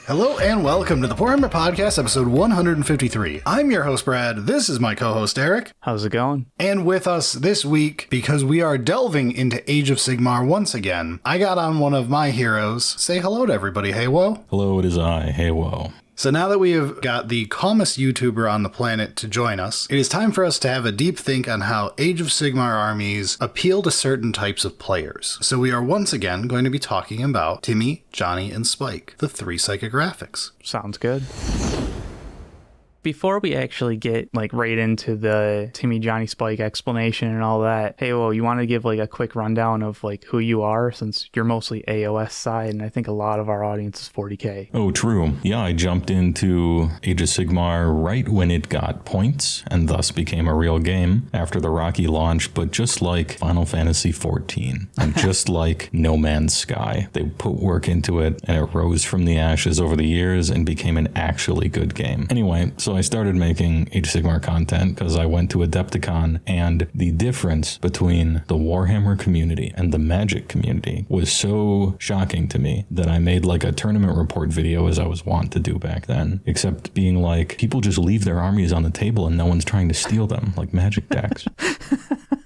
Hello and welcome to the Poorhammer Podcast, episode 153. I'm your host, Brad. This is my co-host, Eric. How's it going? And with us this week, because we are delving into Age of Sigmar once again, I got on one of my heroes. Say hello to everybody, Heywoah. Hello, it is I, Heywoah. So now that we have got the calmest YouTuber on the planet to join us, it is time for us to have a deep think on how Age of Sigmar armies appeal to certain types of players. So we are once again going to be talking about Timmy, Johnny, and Spike, the three psychographics. Sounds good. Before we actually get right into the Timmy, Johnny, Spike explanation and all that, hey, well, you want to give a quick rundown of who you are, since you're mostly AOS side, and I think a lot of our audience is 40k. Oh, true. Yeah, I jumped into Age of Sigmar right when it got points, and thus became a real game after the rocky launch, but just like Final Fantasy XIV, and just like No Man's Sky, they put work into it, and it rose from the ashes over the years and became an actually good game. Anyway, so I started making Age of Sigmar content because I went to Adepticon, and the difference between the Warhammer community and the Magic community was so shocking to me that I made a tournament report video, as I was wont to do back then, except being people just leave their armies on the table and no one's trying to steal them, like Magic decks.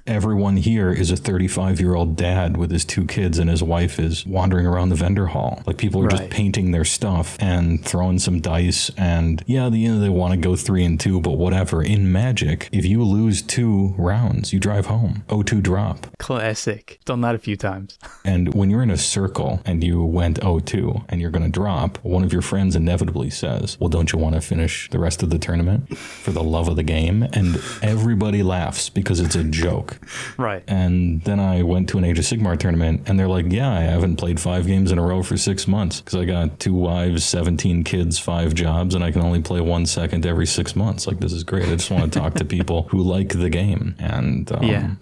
Everyone here is a 35-year-old dad with his two kids, and his wife is wandering around the vendor hall. People are just painting their stuff and throwing some dice, and yeah, they want to go 3-2, but whatever. In Magic, if you lose 2 rounds, you drive home. 0-2 drop. Classic. Done that a few times. And when you're in a circle and you went 0-2 and you're going to drop, one of your friends inevitably says, well, don't you want to finish the rest of the tournament for the love of the game? And everybody laughs because it's a joke. Right. And then I went to an Age of Sigmar tournament, and they're like, yeah, I haven't played 5 games in a row for 6 months because I got 2 wives, 17 kids, 5 jobs, and I can only play 1 second every 6 months. This is great. I just want to talk to people who like the game. And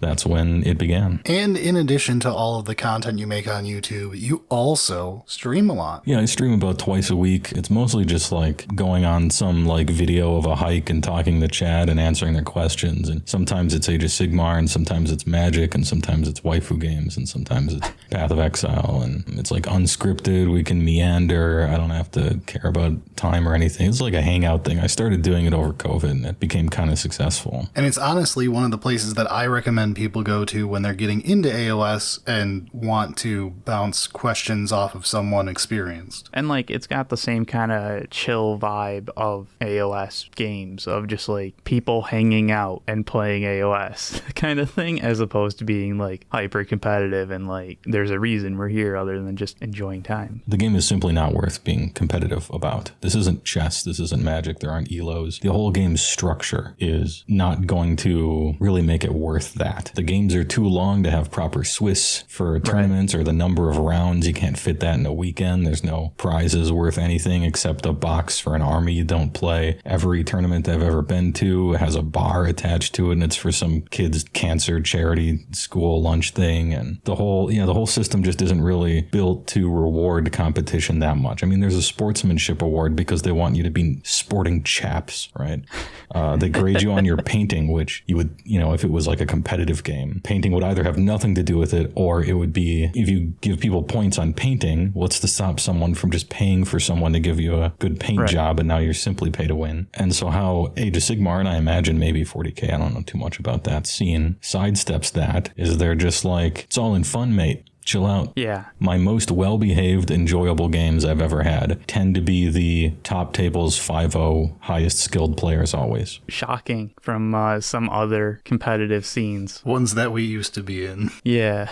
that's when it began. And in addition to all of the content you make on YouTube, you also stream a lot. Yeah, I stream about twice a week. It's mostly just going on some video of a hike and talking to chat and answering their questions. And sometimes it's Age of Sigmar, and sometimes it's Magic, and sometimes it's waifu games, and sometimes it's Path of Exile, and it's unscripted. We can meander. I don't have to care about time or anything. It's a hangout thing. I started doing it over COVID, and it became kind of successful. And it's honestly one of the places that I recommend people go to when they're getting into AOS and want to bounce questions off of someone experienced. And it's got the same kind of chill vibe of AOS games, of just people hanging out and playing AOS kind of thing, as opposed to being hyper competitive and there's a reason we're here other than just enjoying time. The game is simply not worth being competitive about. This isn't chess. This isn't Magic. There aren't elos. The whole game's structure is not going to really make it worth that. The games are too long to have proper Swiss for tournaments, or the number of rounds. You can't fit that in a weekend. There's no prizes worth anything except a box for an army you don't play. Every tournament I've ever been to has a bar attached to it, and it's for some kid's cancer charity school lunch thing. And the whole system just isn't really built to reward competition that much. I mean, there's a sportsmanship award because they want you to be sporting chaps, right? They grade you on your painting, which you would, if it was a competitive game, painting would either have nothing to do with it, or it would be, if you give people points on painting, what's to stop someone from just paying for someone to give you a good paint job, and now you're simply pay to win. And so how Age of Sigmar, and I imagine maybe 40k, I don't know too much about that scene, sidesteps that is they're just it's all in fun, mate. Chill out. Yeah. My most well-behaved, enjoyable games I've ever had tend to be the top tables 5-0 highest skilled players always. Shocking from some other competitive scenes. Ones that we used to be in. Yeah.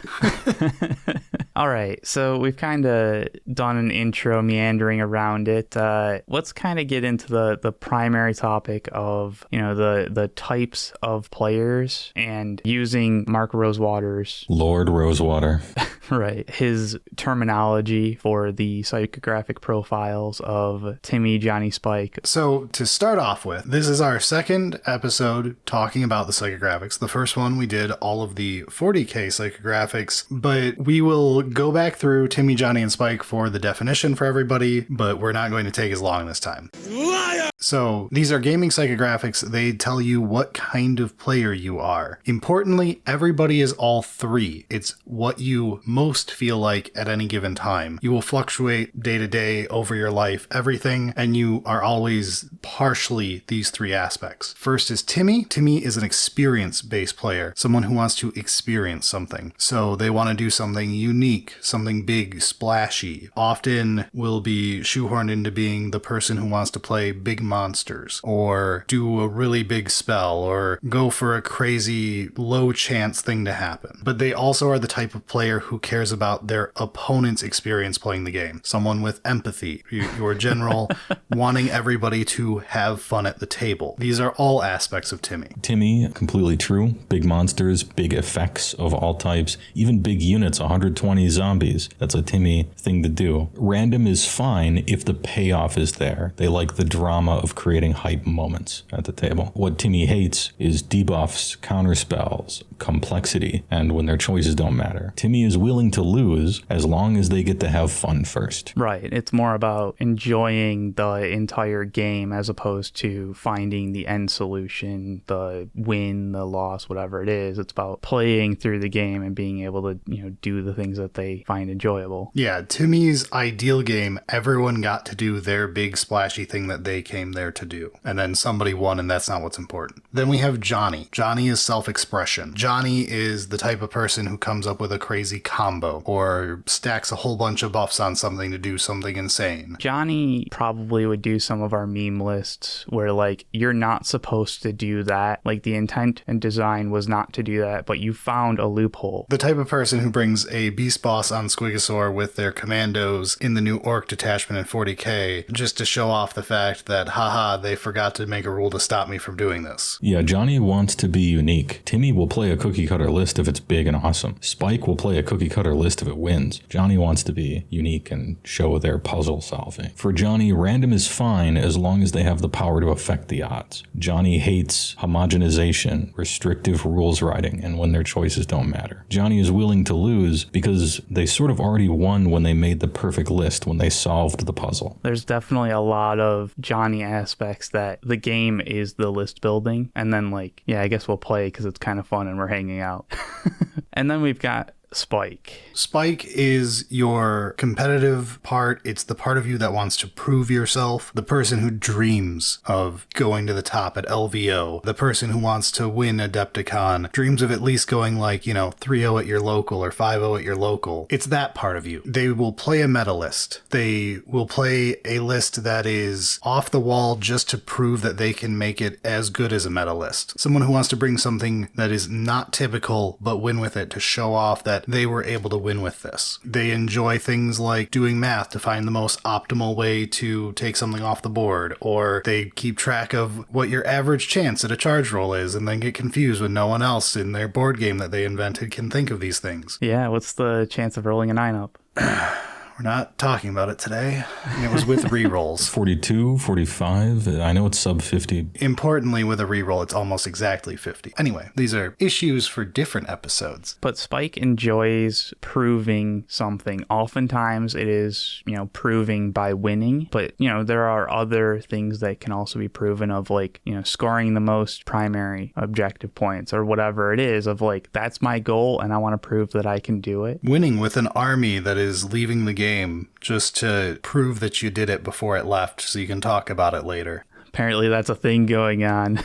All right, so we've kind of done an intro meandering around it. Let's kind of get into the primary topic of, the types of players, and using Mark Rosewater's... Lord Rosewater. Right. His terminology for the psychographic profiles of Timmy, Johnny, Spike. So to start off with, this is our second episode talking about the psychographics. The first one we did all of the 40k psychographics, but we will go back through Timmy, Johnny, and Spike for the definition for everybody, but we're not going to take as long this time. Liar! So these are gaming psychographics. They tell you what kind of player you are. Importantly, everybody is all three. It's what you most feel like at any given time. You will fluctuate day to day over your life, everything, and you are always partially these three aspects. First is Timmy. Timmy is an experience-based player, someone who wants to experience something. So they want to do something unique, something big, splashy. Often will be shoehorned into being the person who wants to play big monsters, or do a really big spell, or go for a crazy low chance thing to happen. But they also are the type of player who cares about their opponent's experience playing the game. Someone with empathy, your general wanting everybody to have fun at the table. These are all aspects of Timmy. Timmy, completely true. Big monsters, big effects of all types, even big units, 120 zombies. That's a Timmy thing to do. Random is fine if the payoff is there. They like the drama of creating hype moments at the table. What Timmy hates is debuffs, counterspells, complexity, and when their choices don't matter. Timmy is willing to lose as long as they get to have fun first. Right. It's more about enjoying the entire game as opposed to finding the end solution, the win, the loss, whatever it is. It's about playing through the game and being able to, do the things that they find enjoyable. Yeah, Timmy's ideal game, everyone got to do their big splashy thing that they came there to do. And then somebody won, and that's not what's important. Then we have Johnny. Johnny is self-expression. Johnny is the type of person who comes up with a crazy combo or stacks a whole bunch of buffs on something to do something insane. Johnny probably would do some of our meme lists where, you're not supposed to do that. The intent and design was not to do that, but you found a loophole. The type of person who brings a beast boss on Squigosaur with their commandos in the new orc detachment in 40k just to show off the fact that, haha, they forgot to make a rule to stop me from doing this. Yeah, Johnny wants to be unique. Timmy will play a cookie cutter list if it's big and awesome. Spike will play a cookie cutter list if it wins. Johnny wants to be unique and show their puzzle solving. For Johnny, random is fine as long as they have the power to affect the odds. Johnny hates homogenization, restrictive rules writing, and when their choices don't matter. Johnny is willing to lose because they sort of already won when they made the perfect list, when they solved the puzzle. There's definitely a lot of Johnny aspects that the game is the list building, and then I guess we'll play because it's kind of fun and we're hanging out. And then we've got Spike. Spike is your competitive part. It's the part of you that wants to prove yourself. The person who dreams of going to the top at LVO. The person who wants to win Adepticon. Dreams of at least going 3-0 at your local or 5-0 at your local. It's that part of you. They will play a meta list. They will play a list that is off the wall just to prove that they can make it as good as a meta list. Someone who wants to bring something that is not typical but win with it to show off that they were able to win with this. They enjoy things like doing math to find the most optimal way to take something off the board, or they keep track of what your average chance at a charge roll is and then get confused when no one else in their board game that they invented can think of these things. Yeah, what's the chance of rolling a 9-up? We're not talking about it today. It was with rerolls. 42, 45. I know it's sub 50. Importantly, with a reroll, it's almost exactly 50. Anyway, these are issues for different episodes. But Spike enjoys proving something. Oftentimes it is, proving by winning. But, there are other things that can also be proven of scoring the most primary objective points or whatever it is of that's my goal and I want to prove that I can do it. Winning with an army that is leaving the game just to prove that you did it before it left so you can talk about it later. Apparently that's a thing going on.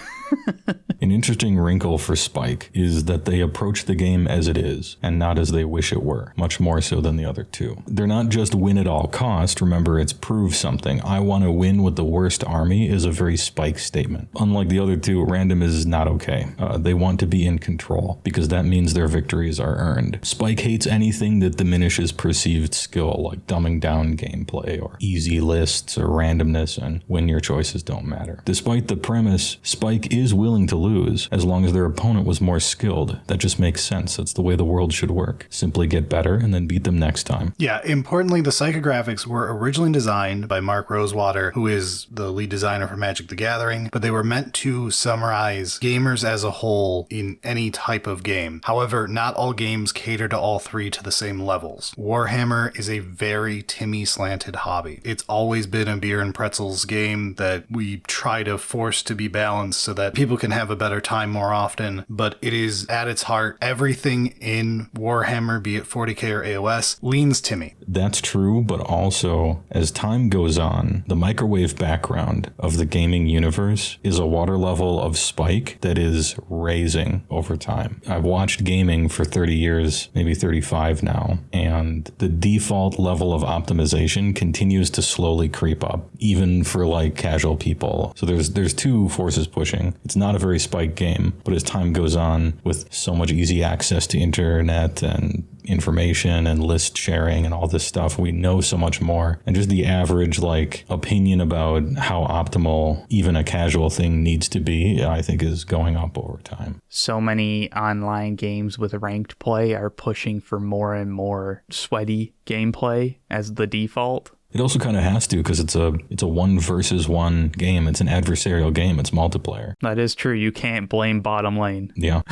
An interesting wrinkle for Spike is that they approach the game as it is, and not as they wish it were, much more so than the other two. They're not just win at all cost, remember it's prove something. I want to win with the worst army is a very Spike statement. Unlike the other two, random is not okay. They want to be in control, because that means their victories are earned. Spike hates anything that diminishes perceived skill, like dumbing down gameplay, or easy lists, or randomness, and when your choices don't matter. Despite the premise, Spike is willing to lose lose as long as their opponent was more skilled. That just makes sense. That's the way the world should work. Simply get better and then beat them next time. Yeah, importantly, the psychographics were originally designed by Mark Rosewater, who is the lead designer for Magic the Gathering, but they were meant to summarize gamers as a whole in any type of game. However, not all games cater to all three to the same levels. Warhammer is a very Timmy-slanted hobby. It's always been a beer and pretzels game that we try to force to be balanced so that people can have a better time more often, but it is at its heart, everything in Warhammer, be it 40k or AOS, leans Timmy. That's true, but also, as time goes on, the microwave background of the gaming universe is a water level of spike that is raising over time. I've watched gaming for 30 years, maybe 35 now, and the default level of optimization continues to slowly creep up, even for like casual people. So there's two forces pushing. It's not a very spiked game, but as time goes on, with so much easy access to internet and information and list sharing and all this stuff, we know so much more, and just the average like opinion about how optimal even a casual thing needs to be, I think, is going up over time. So many online games with ranked play are pushing for more and more sweaty gameplay as the default. It also kind of has to, because it's a 1 versus 1 game. It's an adversarial game. It's multiplayer. That is true. You can't blame bottom lane. Yeah.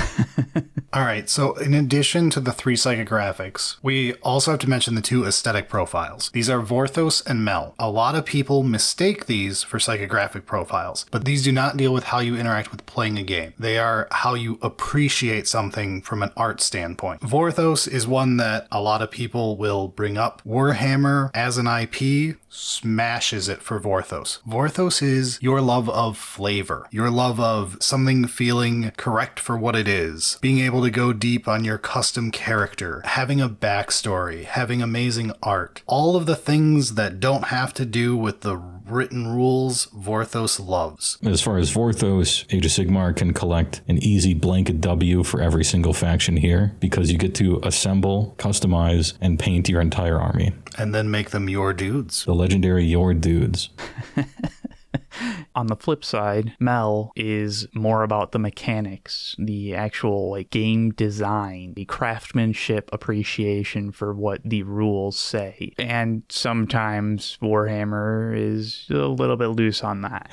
All right, so in addition to the 3 psychographics, we also have to mention the 2 aesthetic profiles. These are Vorthos and Mel. A lot of people mistake these for psychographic profiles, but these do not deal with how you interact with playing a game. They are how you appreciate something from an art standpoint. Vorthos is one that a lot of people will bring up. Warhammer as an IP smashes it for Vorthos. Vorthos is your love of flavor, your love of something feeling correct for what it is, being able to go deep on your custom character, having a backstory, having amazing art. All of the things that don't have to do with the written rules, Vorthos loves. As far as Vorthos, Age of Sigmar can collect an easy blanket W for every single faction here, because you get to assemble, customize, and paint your entire army. And then make them your dudes. The legendary your dudes. On the flip side, Mel is more about the mechanics, the actual like game design, the craftsmanship appreciation for what the rules say. And sometimes Warhammer is a little bit loose on that.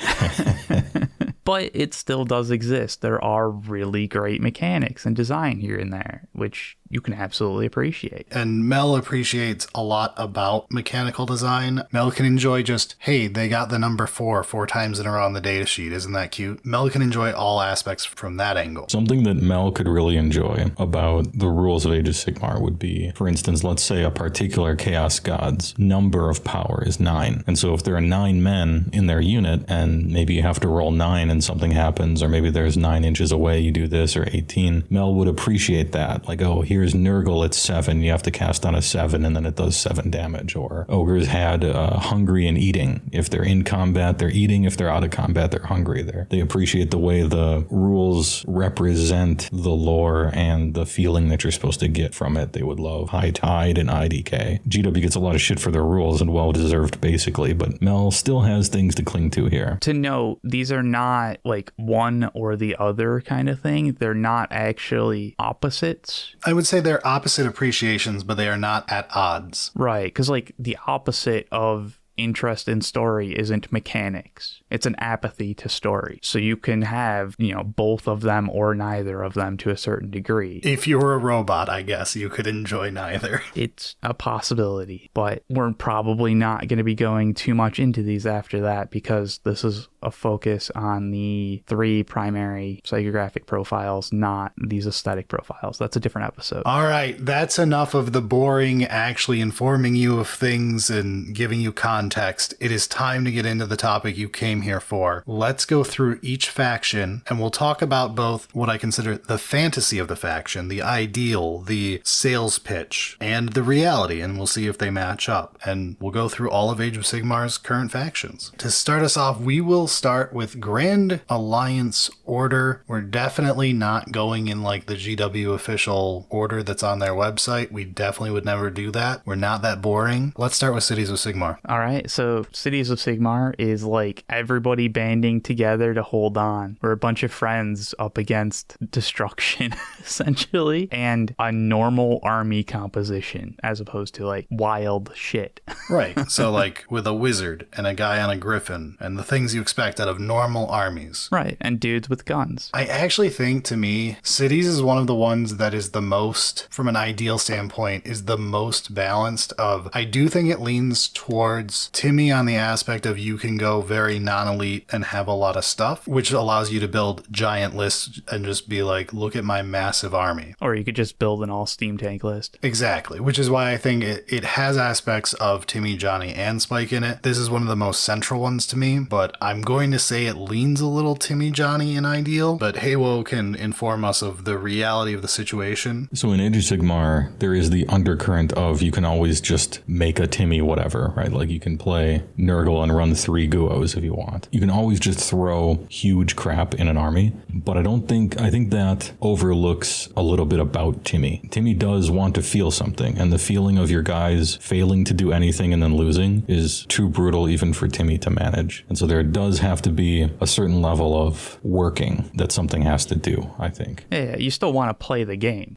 But it still does exist. There are really great mechanics and design here and there, which you can absolutely appreciate. And Mel appreciates a lot about mechanical design. Mel can enjoy just, hey, they got the number 4 times in a row on the datasheet. Isn't that cute? Mel can enjoy all aspects from that angle. Something that Mel could really enjoy about the rules of Age of Sigmar would be, for instance, let's say a particular Chaos God's number of power is 9. And so if there are 9 men in their unit, and maybe you have to roll 9 and something happens, or maybe there's 9 inches away, you do this, or 18, Mel would appreciate that. Like, oh, here's Nurgle at 7, you have to cast on a 7, and then it does 7 damage. Or ogres had hungry and eating. If they're in combat, they're eating. If they're out of combat, they're hungry. They appreciate the way the rules represent the lore and the feeling that you're supposed to get from it. They would love High Tide and IDK. GW gets a lot of shit for their rules, and well-deserved, basically, but Mel still has things to cling to here. To note, these are not like one or the other kind of thing. They're not actually opposites. I would say they're opposite appreciations, but they are not at odds. Right, because like the opposite of interest in story isn't mechanics. It's an apathy to story. So you can have, both of them or neither of them to a certain degree. If you were a robot, I guess you could enjoy neither. It's a possibility, but we're probably not going to be going too much into these after that, because this is a focus on the 3 primary psychographic profiles, not these aesthetic profiles. That's a different episode. All right, that's enough of the boring, actually informing you of things and giving you context. It is time to get into the topic you came here for. Let's go through each faction, and we'll talk about both what I consider the fantasy of the faction, the ideal, the sales pitch, and the reality, and we'll see if they match up. And we'll go through all of Age of Sigmar's current factions. To start us off, we will start with Grand Alliance order. We're definitely not going in like the GW official order that's on their website. We definitely would never do that. We're not that boring. Let's start with Cities of Sigmar. All right, so Cities of Sigmar is like everybody banding together to hold on. We're a bunch of friends up against destruction, essentially, and a normal army composition as opposed to like wild shit. Right. So like with a wizard and a guy on a griffin and the things you expect out of normal armies. Right, and dudes with guns. I actually think, to me, Cities is one of the ones that is the most, from an ideal standpoint, is the most balanced of, I do think it leans towards Timmy on the aspect of you can go very non-elite and have a lot of stuff, which allows you to build giant lists and just be like, look at my massive army. Or you could just build an all steam tank list. Exactly, which is why I think it has aspects of Timmy, Johnny, and Spike in it. This is one of the most central ones to me, but I'm going to say it leans a little Timmy, Johnny in ideal, but Heywoah can inform us of the reality of the situation. So in Age of Sigmar, there is the undercurrent of you can always just make a Timmy whatever, right? Like you can play Nurgle and run 3 Guos if you want. You can always just throw huge crap in an army, but I think that overlooks a little bit about Timmy. Timmy does want to feel something, and the feeling of your guys failing to do anything and then losing is too brutal even for Timmy to manage. And so there does have to be a certain level of working that something has to do, I think. Yeah, you still want to play the game.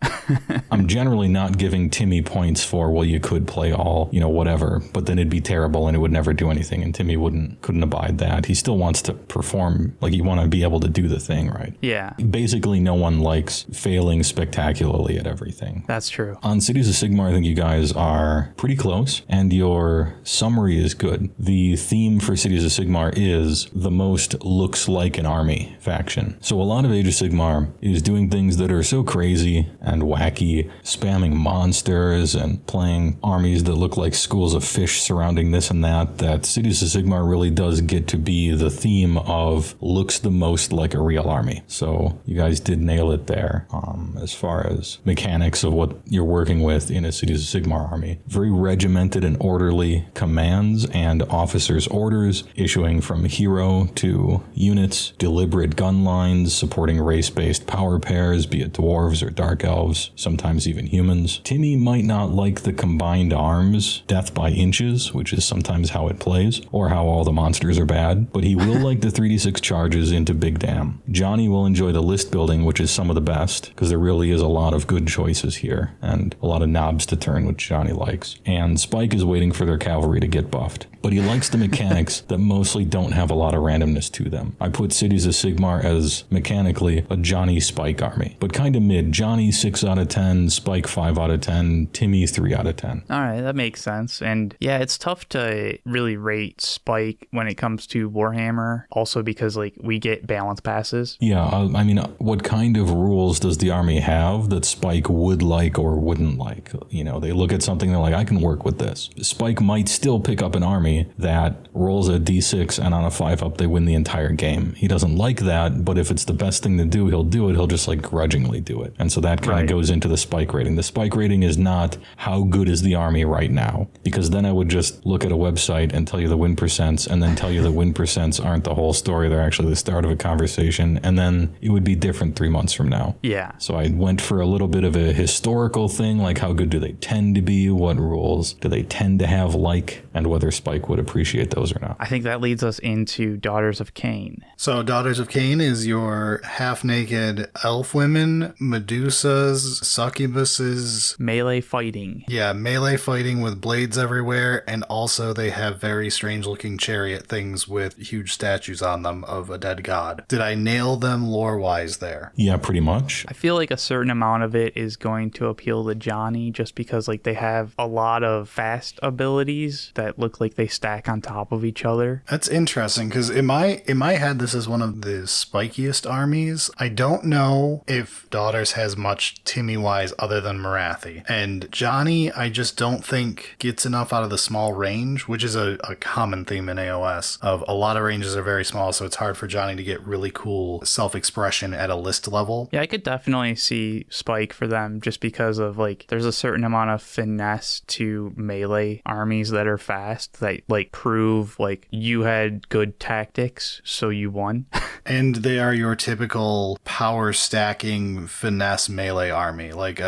I'm generally not giving Timmy points for, well, you could play all, whatever, but then it'd be terrible and it would never do anything, and Timmy couldn't abide that. He still wants to perform, like you want to be able to do the thing, right? Yeah. Basically, no one likes failing spectacularly at everything. That's true. On Cities of Sigmar, I think you guys are pretty close, and your summary is good. The theme for Cities of Sigmar is the most looks like an army faction. So a lot of Age of Sigmar is doing things that are so crazy and wacky, spamming monsters and playing armies that look like schools of fish surrounding this and that Cities of Sigmar really does get to be the theme of looks the most like a real army. So you guys did nail it there as far as mechanics of what you're working with in a Cities of Sigmar army. Very regimented and orderly commands and officers' orders, issuing from hero to units, deliberate gun lines, supporting race-based power pairs, be it dwarves or dark elves, sometimes even humans. Timmy might not like the combined arms, death by inches, which is sometimes how it plays, or how all the monsters are bad, but he will like the 3d6 charges into Big Dam. Johnny will enjoy the list building, which is some of the best, because there really is a lot of good choices here, and a lot of knobs to turn, which Johnny likes. And Spike is waiting for their cavalry to get buffed. But he likes the mechanics that mostly don't have a lot of randomness to them. I put Cities of Sigmar as mechanically a Johnny Spike army, but kind of mid. Johnny 6 out of 10, Spike 5 out of 10, Timmy 3 out of 10. All right, that makes sense. And yeah, it's tough to really rate Spike when it comes to Warhammer, also because like we get balance passes. Yeah, I mean, what kind of rules does the army have that Spike would like or wouldn't like? They look at something, they're like, I can work with this. Spike might still pick up an army that rolls a d6 and on a 5-up they win the entire game. He doesn't like that, but if it's the best thing to do, he'll do it. He'll just like grudgingly do it. And so that kind of goes into the Spike rating. The Spike rating is not how good is the army right now, because then I would just look at a website and tell you the win percents and then tell you the win percents aren't the whole story. They're actually the start of a conversation, and then it would be different 3 months from now. Yeah. So I went for a little bit of a historical thing, like how good do they tend to be, what rules do they tend to have like, and whether Spike would appreciate those or not. I think that leads us into Daughters of Khaine. So Daughters of Khaine is your half-naked elf women, Medusas, succubuses. Melee fighting. Yeah, melee fighting with blades everywhere, and also they have very strange-looking chariot things with huge statues on them of a dead god. Did I nail them lore-wise there? Yeah, pretty much. I feel like a certain amount of it is going to appeal to Johnny just because like they have a lot of fast abilities that look like they stack on top of each other. That's interesting, because in my head, this is one of the spikiest armies. I don't know if Daughters has much Timmy-wise other than Morathi. And Johnny, I just don't think gets enough out of the small range, which is a common theme in AOS, of a lot of ranges are very small, so it's hard for Johnny to get really cool self-expression at a list level. Yeah, I could definitely see Spike for them just because of like there's a certain amount of finesse to melee armies that are fast that like prove like you had good tactics, so you won. And they are your typical power stacking finesse melee army. Like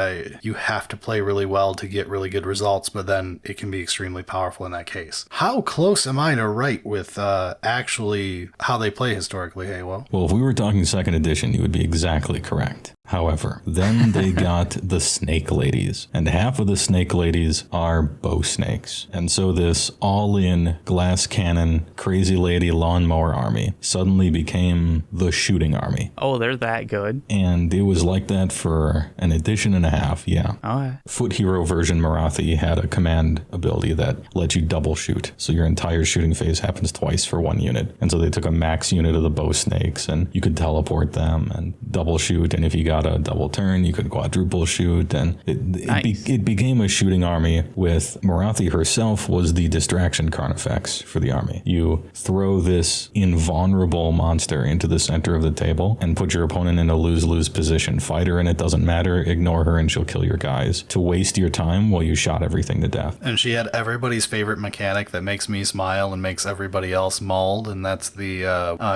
you have to play really well to get really good results, but then it can be extremely powerful in that case. How close am I to right with actually how they play historically, Heywoah? Well, if we were talking second edition, you would be exactly correct. However, then they got the snake ladies, and half of the snake ladies are bow snakes. And so this all-in glass cannon, crazy lady lawnmower army suddenly became the shooting army. Oh, they're that good. And it was like that for an edition and a half, yeah. Okay. Foot hero version Morathi had a command ability that let you double shoot. So your entire shooting phase happens twice for one unit. And so they took a max unit of the bow snakes, and you could teleport them and double shoot, and if you got a double turn, you could quadruple shoot, and it became a shooting army with Morathi herself was the distraction carnifex for the army. You throw this invulnerable monster into the center of the table and put your opponent in a lose-lose position. Fight her and it doesn't matter, ignore her and she'll kill your guys, to waste your time while you shot everything to death. And she had everybody's favorite mechanic that makes me smile and makes everybody else mauled, and that's the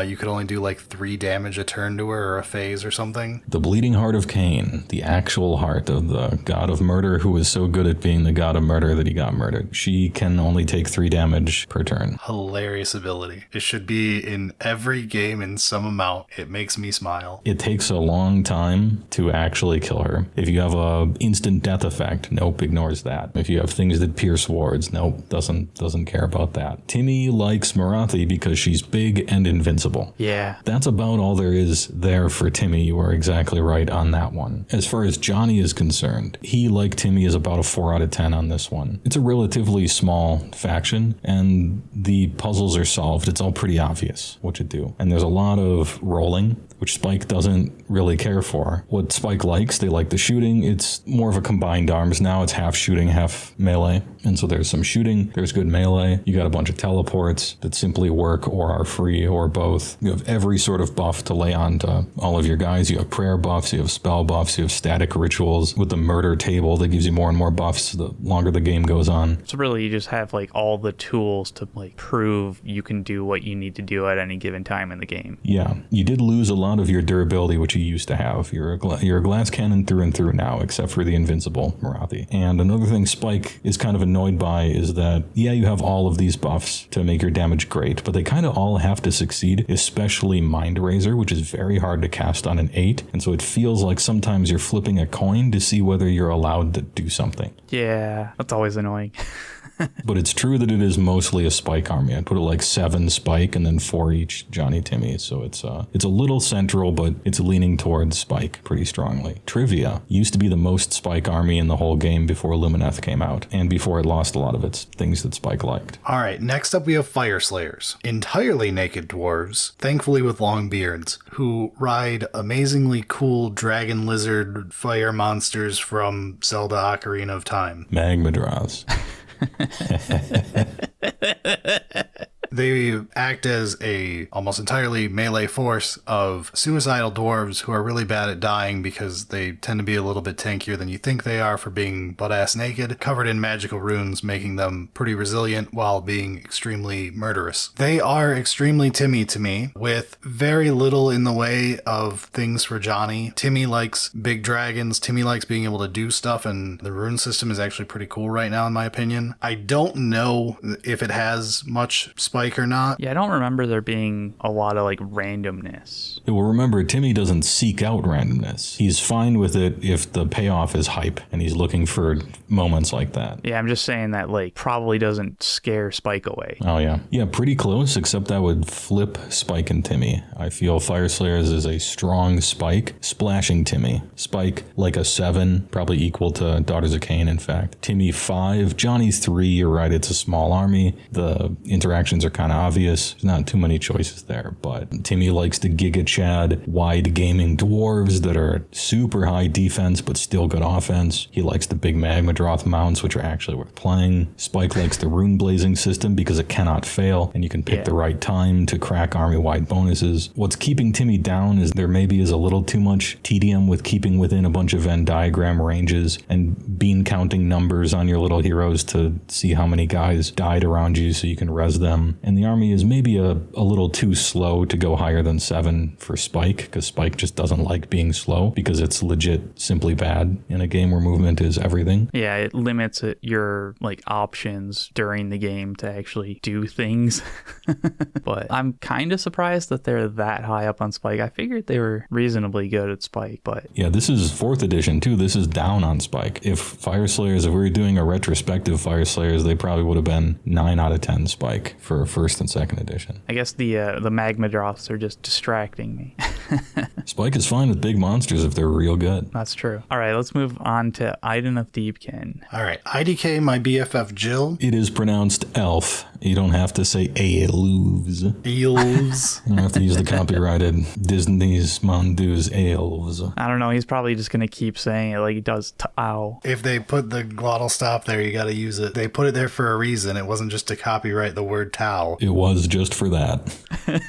you could only do like 3 damage a turn to her or a phase or something. The bleeding heart of Khaine, the actual heart of the god of murder who was so good at being the god of murder that he got murdered. She can only take 3 damage per turn. Hilarious ability. It should be in every game in some amount. It makes me smile. It takes a long time to actually kill her. If you have a instant death effect, nope, ignores that. If you have things that pierce wards, nope, doesn't care about that. Timmy likes Morathi because she's big and invincible. Yeah. That's about all there is there for Timmy. You are exactly right on that one. As far as Johnny is concerned, he, like Timmy, is about a 4 out of 10 on this one. It's a relatively small faction, and the puzzles are solved. It's all pretty obvious what to do. And there's a lot of rolling, which Spike doesn't really care for. What Spike likes, they like the shooting. It's more of a combined arms now. It's half shooting, half melee. And so there's some shooting, there's good melee. You got a bunch of teleports that simply work or are free or both. You have every sort of buff to lay on to all of your guys. You have prayer buffs, you have spell buffs, you have static rituals with the murder table that gives you more and more buffs the longer the game goes on. So really you just have like all the tools to like prove you can do what you need to do at any given time in the game. Yeah, you did lose a lot of your durability, which you used to have. You're a glass cannon through and through now, except for the invincible Morathi. And another thing Spike is kind of annoyed by is that, yeah, you have all of these buffs to make your damage great, but they kind of all have to succeed, especially Mind Razor, which is very hard to cast on an 8. And so it feels like sometimes you're flipping a coin to see whether you're allowed to do something. Yeah, that's always annoying. But it's true that it is mostly a Spike army. I'd put it like 7 Spike and then 4 each Johnny Timmy. So it's a little central, but it's leaning towards Spike pretty strongly. Trivia used to be the most Spike army in the whole game before Lumineth came out, and before it lost a lot of its things that Spike liked. All right, next up we have Fyreslayers. Entirely naked dwarves, thankfully with long beards, who ride amazingly cool dragon lizard fire monsters from Zelda Ocarina of Time. Magmadras. They act as a almost entirely melee force of suicidal dwarves who are really bad at dying because they tend to be a little bit tankier than you think they are for being butt-ass naked, covered in magical runes, making them pretty resilient while being extremely murderous. They are extremely Timmy to me, with very little in the way of things for Johnny. Timmy likes big dragons, Timmy likes being able to do stuff, and the rune system is actually pretty cool right now in my opinion. I don't know if it has much Spike or not. Yeah, I don't remember there being a lot of like randomness. Well, remember, Timmy doesn't seek out randomness. He's fine with it if the payoff is hype, and he's looking for moments like that. Yeah, I'm just saying that like probably doesn't scare Spike away. Oh yeah. Yeah, pretty close, except that would flip Spike and Timmy. I feel Fyreslayers is a strong Spike, splashing Timmy. Spike like a 7, probably equal to Daughers of Khaine, in fact. Timmy 5, Johnny 3, you're right, it's a small army. The interactions are kind of obvious. There's not too many choices there, but Timmy likes the Giga Chad wide gaming dwarves that are super high defense but still good offense. He likes the big Magmadroth mounts, which are actually worth playing. Spike likes the rune blazing system because it cannot fail, and you can pick the right time to crack army-wide bonuses. What's keeping Timmy down is there maybe is a little too much TDM with keeping within a bunch of Venn diagram ranges and bean counting numbers on your little heroes to see how many guys died around you so you can res them. And the army is maybe a little too slow to go higher than 7 for Spike, because Spike just doesn't like being slow because it's legit simply bad in a game where movement is everything. Yeah, it limits your like options during the game to actually do things. But I'm kind of surprised that they're that high up on Spike. I figured they were reasonably good at Spike, but yeah, this is 4th edition too. This is down on Spike. If Fyreslayers, if we were doing a retrospective Fyreslayers, they probably would have been 9 out of 10 Spike for 1st and 2nd edition. I guess the Magmadroths are just distracting me. Spike is fine with big monsters if they're real good. That's true. All right, let's move on to Idoneth Deepkin. All right, IDK, my BFF Jill. It is pronounced elf. You don't have to say elves. Elves. You don't have to use the copyrighted Disney's Mondo's elves. I don't know. He's probably just going to keep saying it like he does Tao. If they put the glottal stop there, you got to use it. They put it there for a reason. It wasn't just to copyright the word Tao. It was just for that.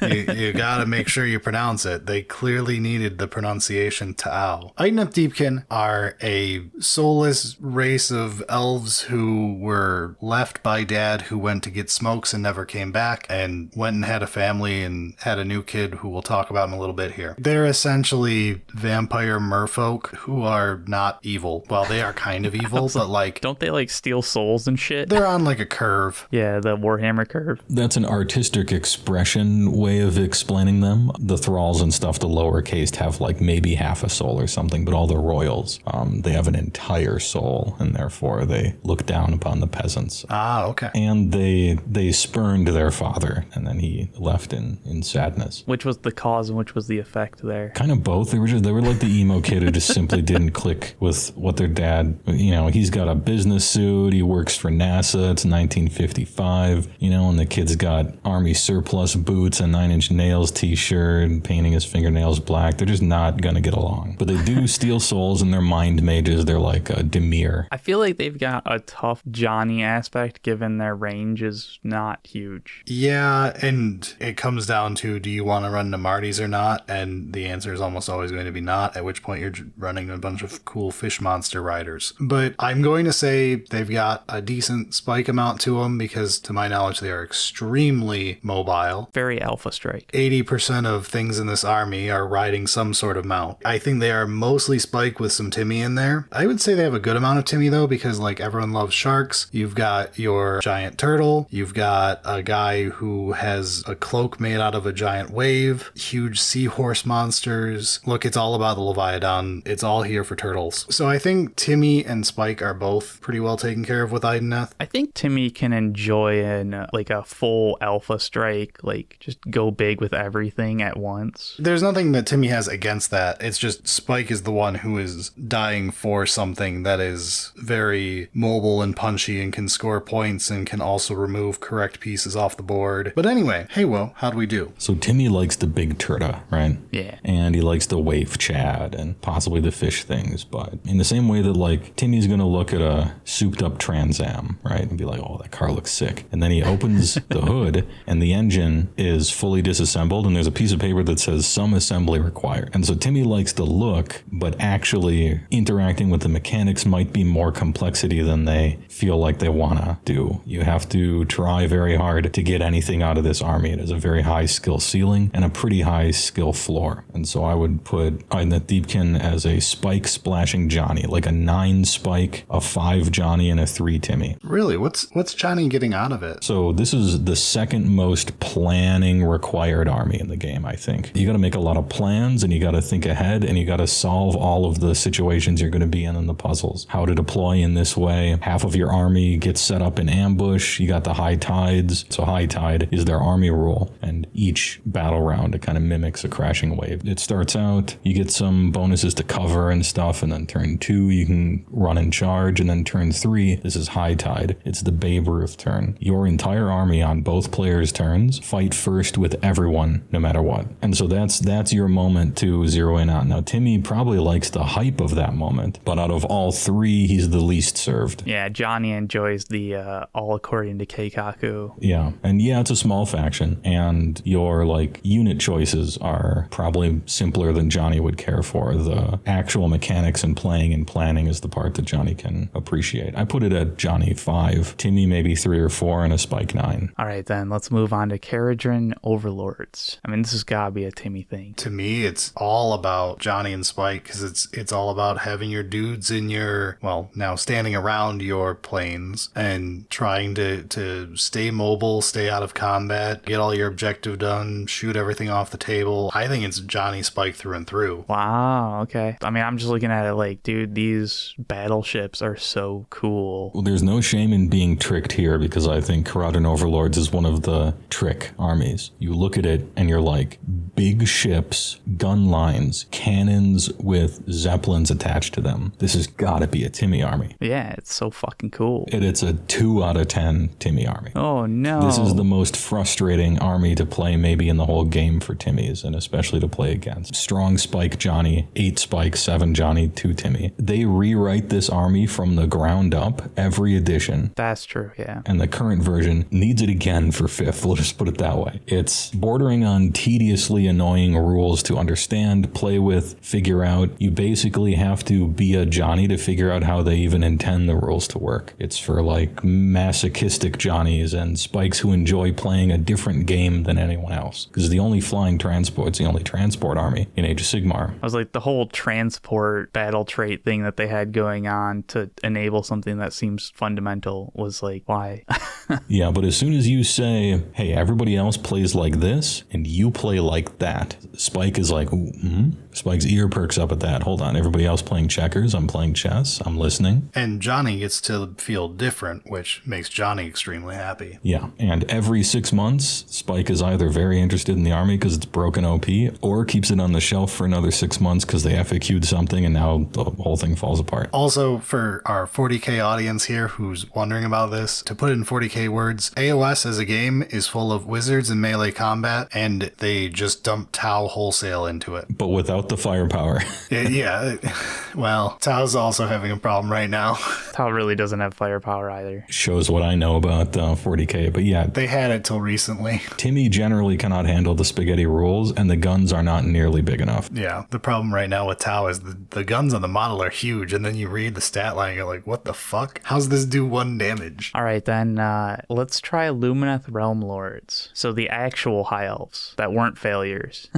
You got to make sure you pronounce it. They clearly needed the pronunciation Tao. Idoneth Deepkin are a soulless race of elves who were left by dad, who went to get smokes and never came back, and went and had a family and had a new kid who we'll talk about in a little bit here. They're essentially vampire merfolk who are not evil. Well, they are kind of evil, but like... Don't they like steal souls and shit? They're on like a curve. Yeah, the Warhammer curve. That's an artistic expression way of explaining them. The thralls and stuff, the lowercase, have like maybe half a soul or something, but all the royals, they have an entire soul, and therefore they look down upon the peasants. Ah, okay. And they spurned their father, and then he left in sadness. Which was the cause and which was the effect there? Kind of both. They were like the emo kid who just simply didn't click with what their dad, he's got a business suit, he works for NASA, it's 1955, and the kid's got army surplus boots and 9-inch nails t-shirt, painting his fingernails black. They're just not gonna get along. But they do steal souls, and they're mind mages. They're like a Demir. I feel like they've got a tough Johnny aspect given their range is not huge. Yeah, and it comes down to, do you want to run Namartis or not? And the answer is almost always going to be not, at which point you're running a bunch of cool fish monster riders. But I'm going to say they've got a decent spike amount to them because, to my knowledge, they are extremely mobile. Very alpha strike. 80% of things in this army are riding some sort of mount. I think they are mostly spike with some Timmy in there. I would say they have a good amount of Timmy, though, because like everyone loves sharks. You've got your giant turtle. You've got a guy who has a cloak made out of a giant wave, huge seahorse monsters. Look, it's all about the Leviathan. It's all here for turtles. So I think Timmy and Spike are both pretty well taken care of with Idoneth. I think Timmy can enjoy a full alpha strike, like just go big with everything at once. There's nothing that Timmy has against that. It's just Spike is the one who is dying for something that is very mobile and punchy and can score points and can also remove correct pieces off the board. But anyway, Heywoah, how'd we do? So Timmy likes the big turta, right? Yeah. And he likes the waif chad and possibly the fish things, but in the same way that like Timmy's gonna look at a souped up Trans Am, right? And be like, oh, that car looks sick. And then he opens the hood and the engine is fully disassembled and there's a piece of paper that says some assembly required. And so Timmy likes the look, but actually interacting with the mechanics might be more complexity than they feel like they wanna do. You have to try very hard to get anything out of this army. It has a very high skill ceiling and a pretty high skill floor. And so I would put Idoneth Deepkin as a spike splashing Johnny, like a 9 spike, a 5 Johnny, and a 3 Timmy. Really? What's Johnny getting out of it? So this is the second most planning playing required army in the game, I think. You got to make a lot of plans, and you got to think ahead, and you got to solve all of the situations you're going to be in the puzzles. How to deploy in this way. Half of your army gets set up in ambush. You got the high tides. So high tide is their army rule, and each battle round, it kind of mimics a crashing wave. It starts out, you get some bonuses to cover and stuff, and then turn 2, you can run and charge, and then turn 3, this is high tide. It's the Babe Ruth turn. Your entire army on both players' turns fight first with everyone, no matter what. And so that's your moment to zero in on. Now, Timmy probably likes the hype of that moment, but out of all 3, he's the least served. Yeah, Johnny enjoys the all according to Keikaku. Yeah, and yeah, it's a small faction, and your like unit choices are probably simpler than Johnny would care for. The actual mechanics and playing and planning is the part that Johnny can appreciate. I put it at Johnny 5, Timmy maybe 3 or 4, and a Spike 9. All right, then let's move on to Kharadron Overlords. I mean, this has got to be a Timmy thing. To me, it's all about Johnny and Spike, because it's all about having your dudes in your, well, now standing around your planes and trying to stay mobile, stay out of combat, get all your objective done, shoot everything off the table. I think it's Johnny Spike through and through. Wow, okay. I mean, I'm just looking at it like, dude, these battleships are so cool. Well, there's no shame in being tricked here, because I think Kharadron Overlords is one of the trick armies. You look at it and you're like, big ships, gun lines, cannons with zeppelins attached to them. This has got to be a Timmy army. Yeah, it's so fucking cool. It's a 2 out of 10 Timmy army. Oh, no. This is the most frustrating army to play maybe in the whole game for Timmys, and especially to play against. Strong Spike Johnny, 8 Spike, 7 Johnny, 2 Timmy. They rewrite this army from the ground up every edition. That's true, yeah. And the current version needs it again for 5th, we'll just put it that way. It's bordering on tediously annoying rules to understand, play with, figure out. You basically have to be a Johnny to figure out how they even intend the rules to work. It's for like masochistic Johnnies and Spikes who enjoy playing a different game than anyone else. Because the only flying transport, it's the only transport army in Age of Sigmar. I was like, the whole transport battle trait thing that they had going on to enable something that seems fundamental was like, why? Yeah, but as soon as you say, hey, everybody else plays like this, and you play like that, Spike is like, Spike's ear perks up at that. Hold on, everybody else playing checkers, I'm playing chess, I'm listening. And Johnny gets to feel different, which makes Johnny extremely happy. Yeah, and every 6 months, Spike is either very interested in the army because it's broken OP, or keeps it on the shelf for another 6 months because they FAQ'd something and now the whole thing falls apart. Also, for our 40k audience here who's wondering about this, to put it in 40k words, AOS as a game is full of wizards and melee combat, and they just dump Tau wholesale into it. But without the firepower. Yeah, well, Tau's also having a problem right now. Tau really doesn't have firepower either. Shows what I know about 40k, but yeah. They had it till recently. Timmy generally cannot handle the spaghetti rules, and the guns are not nearly big enough. Yeah, the problem right now with Tau is the guns on the model are huge, and then you read the stat line and you're like, what the fuck? How's this do 1 damage? All right, then let's try Lumineth Realm-Lords. So the actual high elves that weren't failures.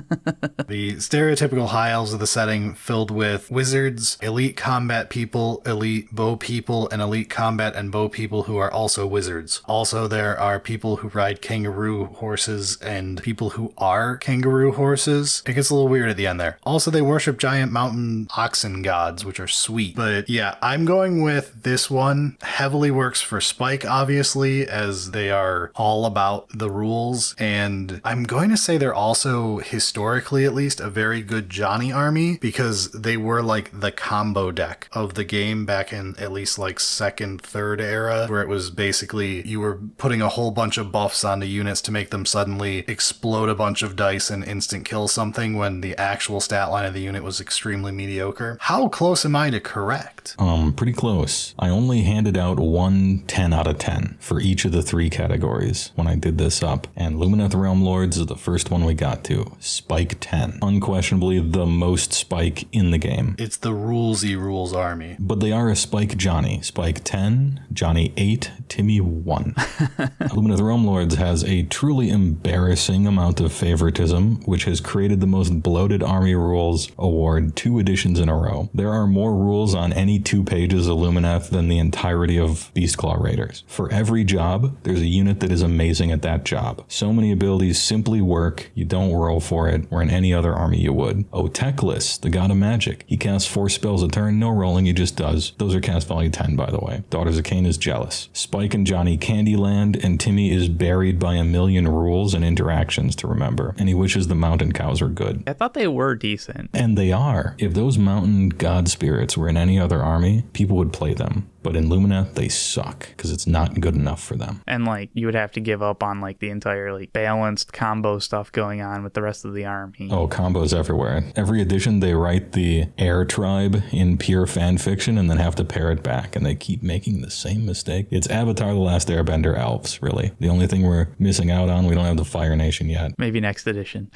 The stereotypical high elves of the setting filled with wizards, elite combat people, elite bow people, and elite combat and bow people who are also wizards. Also, there are people who ride kangaroo horses and people who are kangaroo horses. It gets a little weird at the end there. Also, they worship giant mountain oxen gods, which are sweet. But yeah, I'm going with this one. Heavily works for Spike, obviously, as they are all about the rules. And I'm going to say they're also, historically at least, a very good Johnny army, because they were like the combo deck of the game back in at least like 2nd, 3rd era, where it was basically you were putting a whole bunch of buffs onto units to make them suddenly explode a bunch of dice and instant kill something when the actual stat line of the unit was extremely mediocre. How close am I to correct? Pretty close. I only handed out 1 10 out of 10 for each of the 3 categories when I did this up, and Lumineth Realm-Lords is the first one we got to. Spike 10. Unquestionably the most Spike in the game. It's the rulesy rules army. But they are a Spike Johnny. Spike 10, Johnny 8, Timmy 1. Lumineth Realm-Lords has a truly embarrassing amount of favoritism, which has created the most bloated army rules award 2 editions in a row. There are more rules on any 2 pages of Lumineth than the entirety of Beastclaw Raiders. For every job, there's a unit that is amazing at that job. So many abilities simply work. You don't roll for it, where in any other army you would. Oh, Teclis, the god of magic. He casts 4 spells a turn, no rolling, he just does. Those are cast value 10, by the way. Daughters of Khaine is jealous. Spike and Johnny Candyland, and Timmy is buried by a million rules and interactions to remember. And he wishes the mountain cows were good. I thought they were decent. And they are. If those mountain god spirits were in any other army, people would play them. But in Lumineth, they suck because it's not good enough for them. And like you would have to give up on like the entire like balanced combo stuff going on with the rest of the army. Oh, combos everywhere. Every edition they write the air tribe in pure fan fiction and then have to pare it back, and they keep making the same mistake. It's Avatar: The Last Airbender elves, really. The only thing we're missing out on, we don't have the Fire Nation yet. Maybe next edition.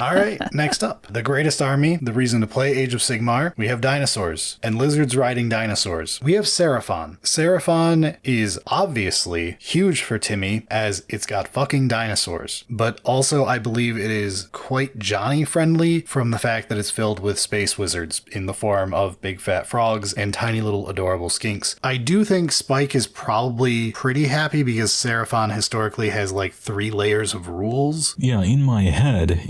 All right, next up, the greatest army, the reason to play Age of Sigmar. We have dinosaurs, and lizards riding dinosaurs. We have Seraphon. Seraphon is obviously huge for Timmy, as it's got fucking dinosaurs. But also, I believe it is quite Johnny-friendly from the fact that it's filled with space wizards in the form of big fat frogs and tiny little adorable skinks. I do think Spike is probably pretty happy because Seraphon historically has like 3 layers of rules. Yeah, in my head,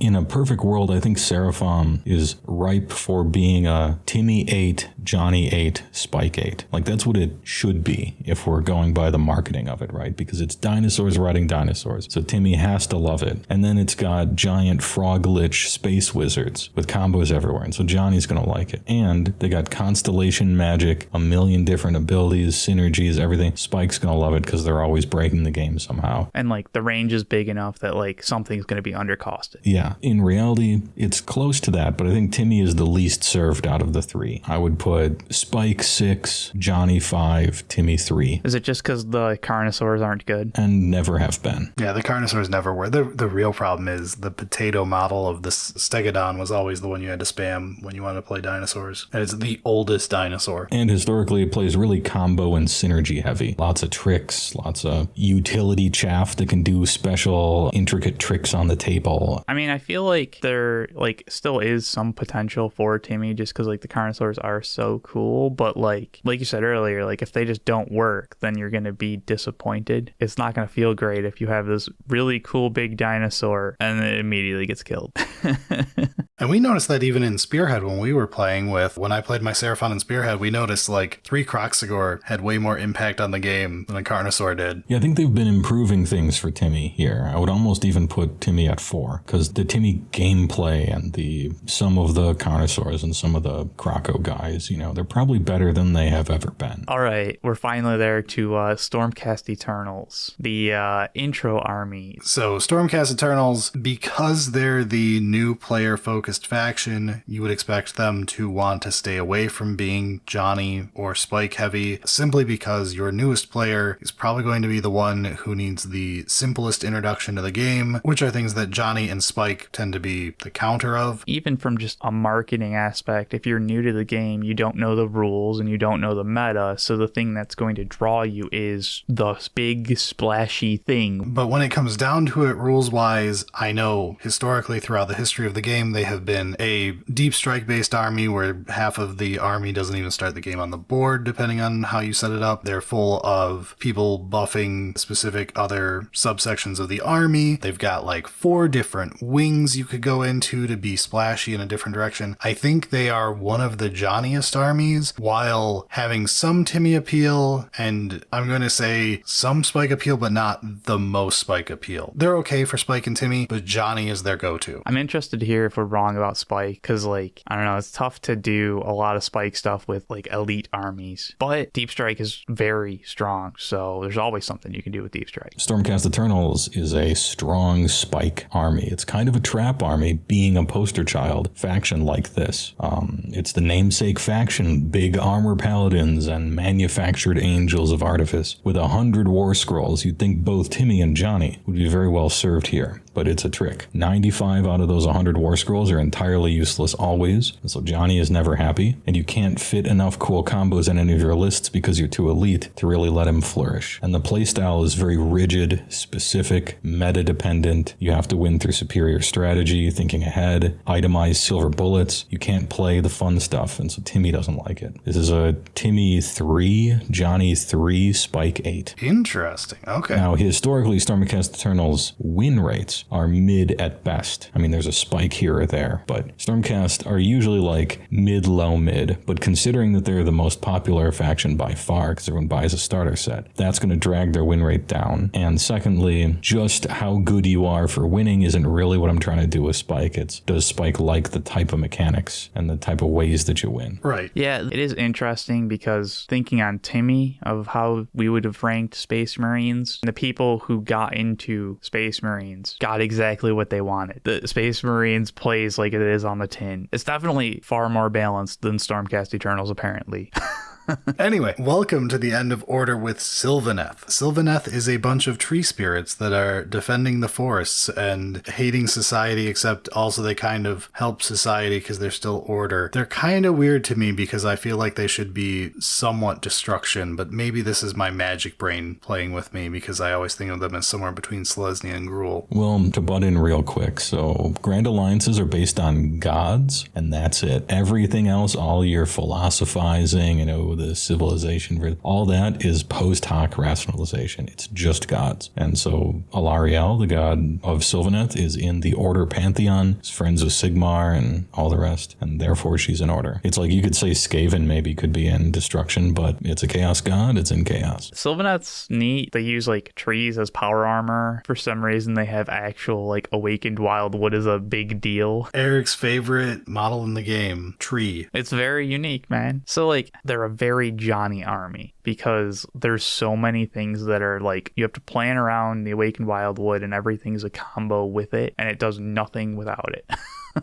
in a perfect world, I think Seraphon is ripe for being a Timmy 8, Johnny 8, Spike 8. Like, that's what it should be if we're going by the marketing of it, right? Because it's dinosaurs riding dinosaurs. So Timmy has to love it. And then it's got giant frog lich space wizards with combos everywhere. And so Johnny's going to like it. And they got constellation magic, a million different abilities, synergies, everything. Spike's going to love it because they're always breaking the game somehow. And like the range is big enough that like something's going to be undercosted. Yeah, in reality, it's close to that, but I think Timmy is the least served out of the 3. I would put Spike 6, Johnny 5, Timmy 3. Is it just because the Carnosaurs aren't good? And never have been. Yeah, the Carnosaurs never were. The real problem is the potato model of the Stegodon was always the one you had to spam when you wanted to play dinosaurs. And it's the oldest dinosaur. And historically, it plays really combo and synergy heavy. Lots of tricks, lots of utility chaff that can do special, intricate tricks on the table. I mean, I feel like there like still is some potential for Timmy just because like the Carnosaurs are so cool, but like you said earlier, like if they just don't work, then you're gonna be disappointed. It's not gonna feel great if you have this really cool big dinosaur and it immediately gets killed. And we noticed that even in Spearhead when we were playing when I played my Seraphon in Spearhead, we noticed like 3 Kroxigor had way more impact on the game than a Carnosaur did. Yeah, I think they've been improving things for Timmy here. I would almost even put Timmy at 4 because the Timmy gameplay and some of the Carnosaurs and some of the Croco guys, they're probably better than they have ever been. All right, we're finally there to Stormcast Eternals, the intro army. So Stormcast Eternals, because they're the new player-focused faction, you would expect them to want to stay away from being Johnny or Spike heavy, simply because your newest player is probably going to be the one who needs the simplest introduction to the game, which are things that Johnny and Spike tend to be the counter of. Even from just a marketing aspect, if you're new to the game, you don't know the rules and you don't know the meta, so the thing that's going to draw you is the big splashy thing. But when it comes down to it rules-wise, I know historically throughout the history of the game, they have been a deep strike-based army where half of the army doesn't even start the game on the board, depending on how you set it up. They're full of people buffing specific other subsections of the army. They've got like 4 different wings you could go into to be splashy in a different direction. I think they are one of the Johnniest armies, while having some Timmy appeal, and I'm going to say some Spike appeal, but not the most Spike appeal. They're okay for Spike and Timmy, but Johnny is their go-to. I'm interested to hear if we're wrong about Spike, because like, I don't know, it's tough to do a lot of Spike stuff with like elite armies, but Deep Strike is very strong, so there's always something you can do with Deep Strike. Stormcast Eternals is a strong Spike army. It's kind of a trap army, being a poster child faction like this. It's the namesake faction, big armor paladins and manufactured angels of artifice. With 100 war scrolls, you'd think both Timmy and Johnny would be very well served here. but it's a trick. 95 out of those 100 War Scrolls are entirely useless always, and so Johnny is never happy, and you can't fit enough cool combos in any of your lists because you're too elite to really let him flourish. And the playstyle is very rigid, specific, meta-dependent. You have to win through superior strategy, thinking ahead, itemized silver bullets. You can't play the fun stuff, and so Timmy doesn't like it. This is a Timmy 3, Johnny 3, Spike 8. Interesting. Okay. Now, historically, Stormcast Eternals win rates are mid at best. I mean, there's a spike here or there, but Stormcast are usually like mid-low mid, but considering that they're the most popular faction by far, because everyone buys a starter set, that's going to drag their win rate down. And secondly, just how good you are for winning isn't really what I'm trying to do with Spike. It's, does Spike like the type of mechanics and the type of ways that you win? Right. Yeah, it is interesting because thinking on Timmy of how we would have ranked Space Marines, the people who got into Space Marines got exactly what they wanted. The Space Marines plays like it is on the tin. It's definitely far more balanced than Stormcast Eternals, apparently. Anyway, welcome to the end of Order with Sylvaneth. Sylvaneth is a bunch of tree spirits that are defending the forests and hating society, except also they kind of help society because they're still order. They're kind of weird to me because I feel like they should be somewhat destruction, but maybe this is my magic brain playing with me because I always think of them as somewhere between Selesnya and Gruul. Well, to butt in real quick, so Grand Alliances are based on gods, and that's it. Everything else, all your philosophizing, the civilization, all that is post hoc rationalization. It's just gods. And so Alarielle, the god of Sylvaneth, is in the Order pantheon, is friends with Sigmar and all the rest, and therefore she's in Order. It's like you could say Skaven maybe could be in destruction, but it's a chaos god, it's in chaos. Sylvaneth's neat. They use like trees as power armor. For some reason they have actual like awakened wildwood is a big deal. Eric's favorite model in the game, tree. It's very unique, man. So like they're a very Johnny army because there's so many things that are like you have to plan around the awakened wildwood and everything's a combo with it and it does nothing without it.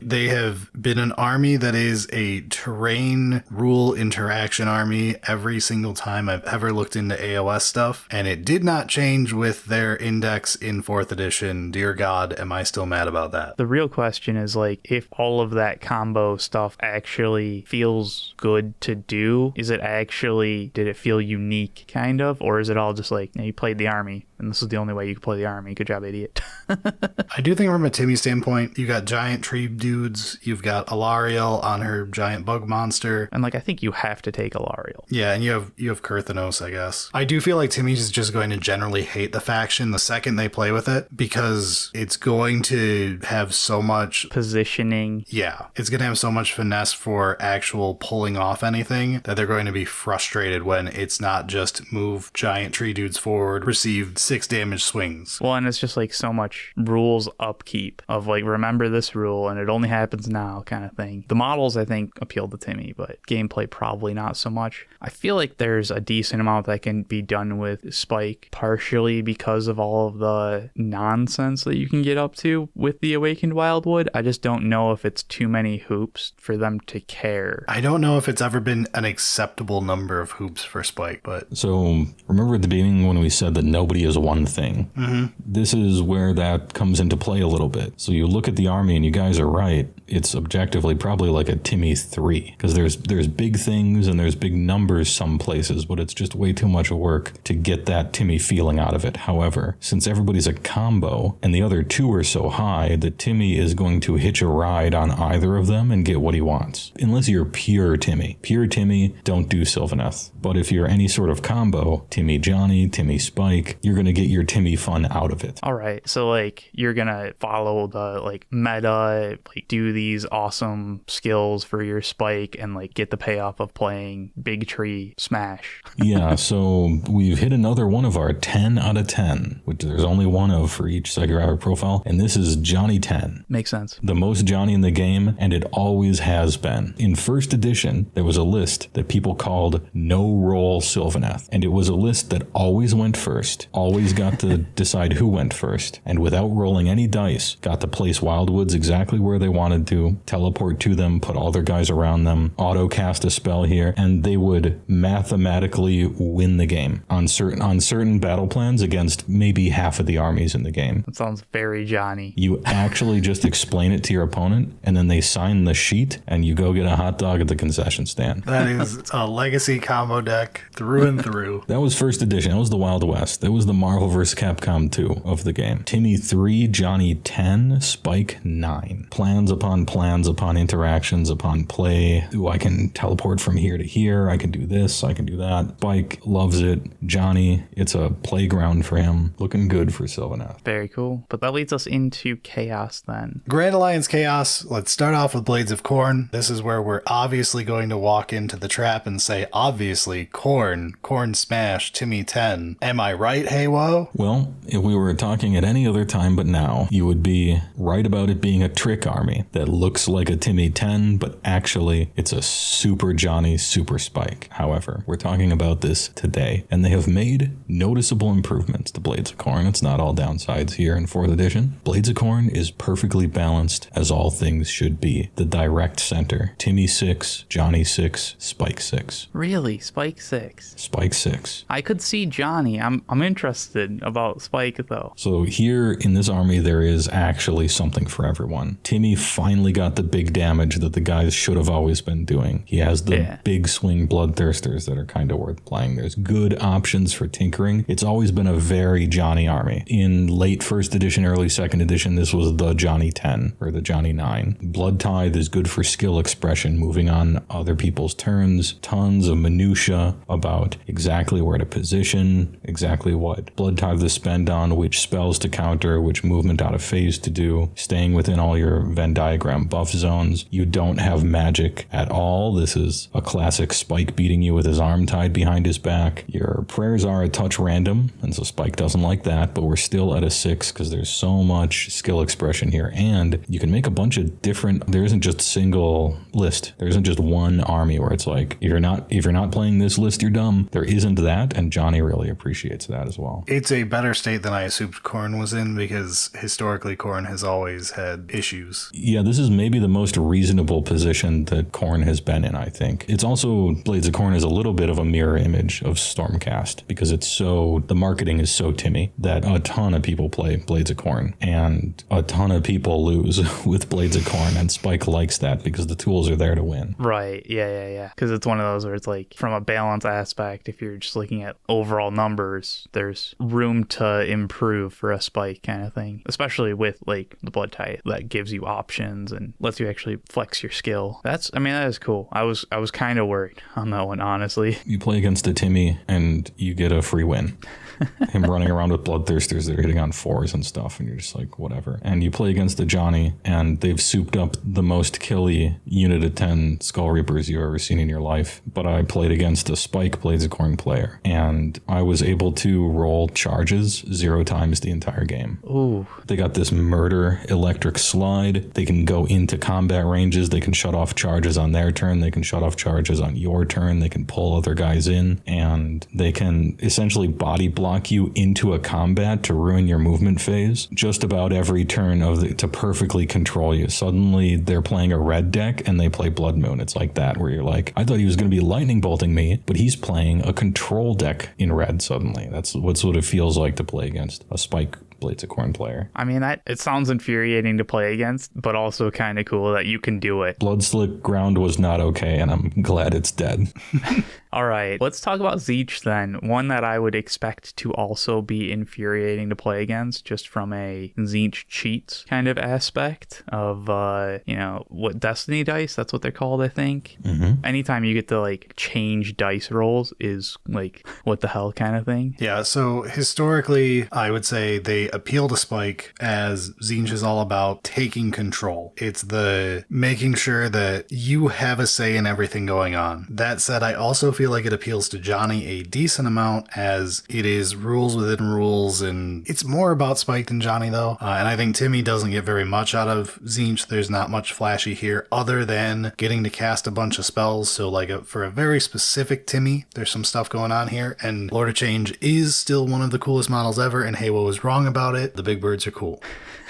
They have been an army that is a terrain rule interaction army every single time I've ever looked into AOS stuff, and it did not change with their index in 4th edition. Dear God, am I still mad about that? The real question is like if all of that combo stuff actually feels good to do, is it actually, did it feel unique kind of, or is it all just like, you played the army and this is the only way you can play the army. Good job, idiot. I do think from a Timmy standpoint, you got giant tree dudes, you've got Alarielle on her giant bug monster. And like I think you have to take Alarielle. Yeah, and you have Kurthanos, I guess. I do feel like Timmy is just going to generally hate the faction the second they play with it because it's going to have so much positioning. Yeah, it's going to have so much finesse for actual pulling off anything that they're going to be frustrated when it's not just move giant tree dudes forward, receive 6 damage swings. Well, and it's just like so much rules upkeep of like, remember this rule and it only happens now kind of thing. The models I think appeal to Timmy, but gameplay probably not so much. I feel like there's a decent amount that can be done with Spike, partially because of all of the nonsense that you can get up to with the Awakened Wildwood. I just don't know if it's too many hoops for them to care. I don't know if it's ever been an acceptable number of hoops for Spike, but... So, remember at the beginning when we said that nobody is one thing? Mm-hmm. This is where that comes into play a little bit. So you look at the army and you guys are right. It's objectively probably like a Timmy 3 because there's big things and there's big numbers some places, but it's just way too much work to get that Timmy feeling out of it. However, since everybody's a combo and the other two are so high, that Timmy is going to hitch a ride on either of them and get what he wants. Unless you're pure Timmy. Pure Timmy, don't do Sylvaneth. But if you're any sort of combo, Timmy Johnny, Timmy Spike, you're going to get your Timmy fun out of it. All right. So like you're going to follow the like meta, like do these awesome skills for your Spike and like get the payoff of playing Big Tree Smash. Yeah. So we've hit another one of our 10 out of 10, which there's only one of for each psychographic profile. And this is Johnny 10. Makes sense. The most Johnny in the game, and it always has been. In 1st edition, there was a list that people called No Roll Sylvaneth. And it was a list that always went first, always got to decide who went first, and without rolling any dice, got to place Wildwoods exactly where they wanted wanted to teleport to them, put all their guys around them, auto cast a spell here, and they would mathematically win the game on certain battle plans against maybe half of the armies in the game. That sounds very Johnny. You actually just explain it to your opponent, and then they sign the sheet, and you go get a hot dog at the concession stand. That is a legacy combo deck through and through. That was first edition. That was the Wild West. That was the Marvel vs. Capcom 2 of the game. Timmy 3, Johnny 10, Spike 9. Plans upon interactions upon play. Ooh, I can teleport from here to here. I can do this. I can do that. Spike loves it. Johnny, it's a playground for him. Looking good for Sylvaneth. Very cool. But that leads us into Chaos then. Grand Alliance Chaos. Let's start off with Blades of Khorne. This is where we're obviously going to walk into the trap and say, obviously, Khorne smash, Timmy 10. Am I right, Heywoah? Well, if we were talking at any other time but now, you would be right about it being a trick army that looks like a Timmy 10, but actually it's a super Johnny, super Spike. However, we're talking about this today, and they have made noticeable improvements to Blades of Khorne. It's not all downsides here in 4th edition. Blades of Khorne is perfectly balanced, as all things should be. The direct center. Timmy 6, Johnny 6, Spike 6. Really? Spike 6? Spike 6. I could see Johnny. I'm interested about Spike, though. So here in this army, there is actually something for everyone. Timmy finally got the big damage that the guys should have always been doing. He has the big swing bloodthirsters that are kind of worth playing. There's good options for tinkering. It's always been a very Johnny army. In late 1st edition, early 2nd edition, this was the Johnny 10 or the Johnny 9. Blood Tithe is good for skill expression, moving on other people's turns. Tons of minutia about exactly where to position, exactly what Blood Tithe to spend on, which spells to counter, which movement out of phase to do, staying within all your Venn diagram buff zones. You don't have magic at all. This is a classic Spike beating you with his arm tied behind his back. Your prayers are a touch random, and so Spike doesn't like that, but we're still at a 6 because there's so much skill expression here, and you can make a bunch of different. There isn't just a single list. There isn't just one army where it's like, if you're not playing this list, you're dumb. There isn't that, and Johnny really appreciates that as well. It's a better state than I assumed Khorne was in, because historically Khorne has always had issues. Yeah, this is maybe the most reasonable position that Khorne has been in, I think. It's also, Blades of Khorne is a little bit of a mirror image of Stormcast, because the marketing is so Timmy that a ton of people play Blades of Khorne, and a ton of people lose with Blades of Khorne, and Spike likes that because the tools are there to win. Right, yeah. Because it's one of those where it's like, from a balance aspect, if you're just looking at overall numbers, there's room to improve for a Spike kind of thing, especially with like the Blood Tithe that gives you options and lets you actually flex your skill. That is cool. I was kind of worried on that one, honestly. You play against a Timmy and you get a free win. Him running around with bloodthirsters that are hitting on 4s and stuff, and you're just like, whatever. And you play against the Johnny, and they've souped up the most killy unit of 10 Skull Reapers you've ever seen in your life. But I played against a Spike Blades of Khorne player, and I was able to roll charges 0 times the entire game. Ooh. They got this murder electric slide. They can go into combat ranges. They can shut off charges on their turn. They can shut off charges on your turn. They can pull other guys in, and they can essentially body block you into a combat to ruin your movement phase just about every turn to perfectly control you. Suddenly they're playing a red deck and they play Blood Moon. It's like that, where you're like, I thought he was going to be lightning bolting me, but he's playing a control deck in red suddenly. That's what it feels like to play against a Spike Blades of Khorne player. I mean, it sounds infuriating to play against, but also kind of cool that you can do it. Bloodslick Ground was not okay, and I'm glad it's dead. All right, let's talk about Tzeentch then. One that I would expect to also be infuriating to play against, just from a Tzeentch cheats kind of aspect of, what Destiny dice, that's what they're called, I think. Mm-hmm. Anytime you get to like change dice rolls is like, what the hell kind of thing. Yeah, so historically, I would say they appeal to Spike, as Tzeentch is all about taking control. It's the making sure that you have a say in everything going on. That said, I also feel like it appeals to Johnny a decent amount, as it is rules within rules, and it's more about Spike than Johnny though. And I think Timmy doesn't get very much out of Tzeentch. There's not much flashy here other than getting to cast a bunch of spells. So like for a very specific Timmy, there's some stuff going on here, and Lord of Change is still one of the coolest models ever, and Heywoah was wrong about about it. The big birds are cool.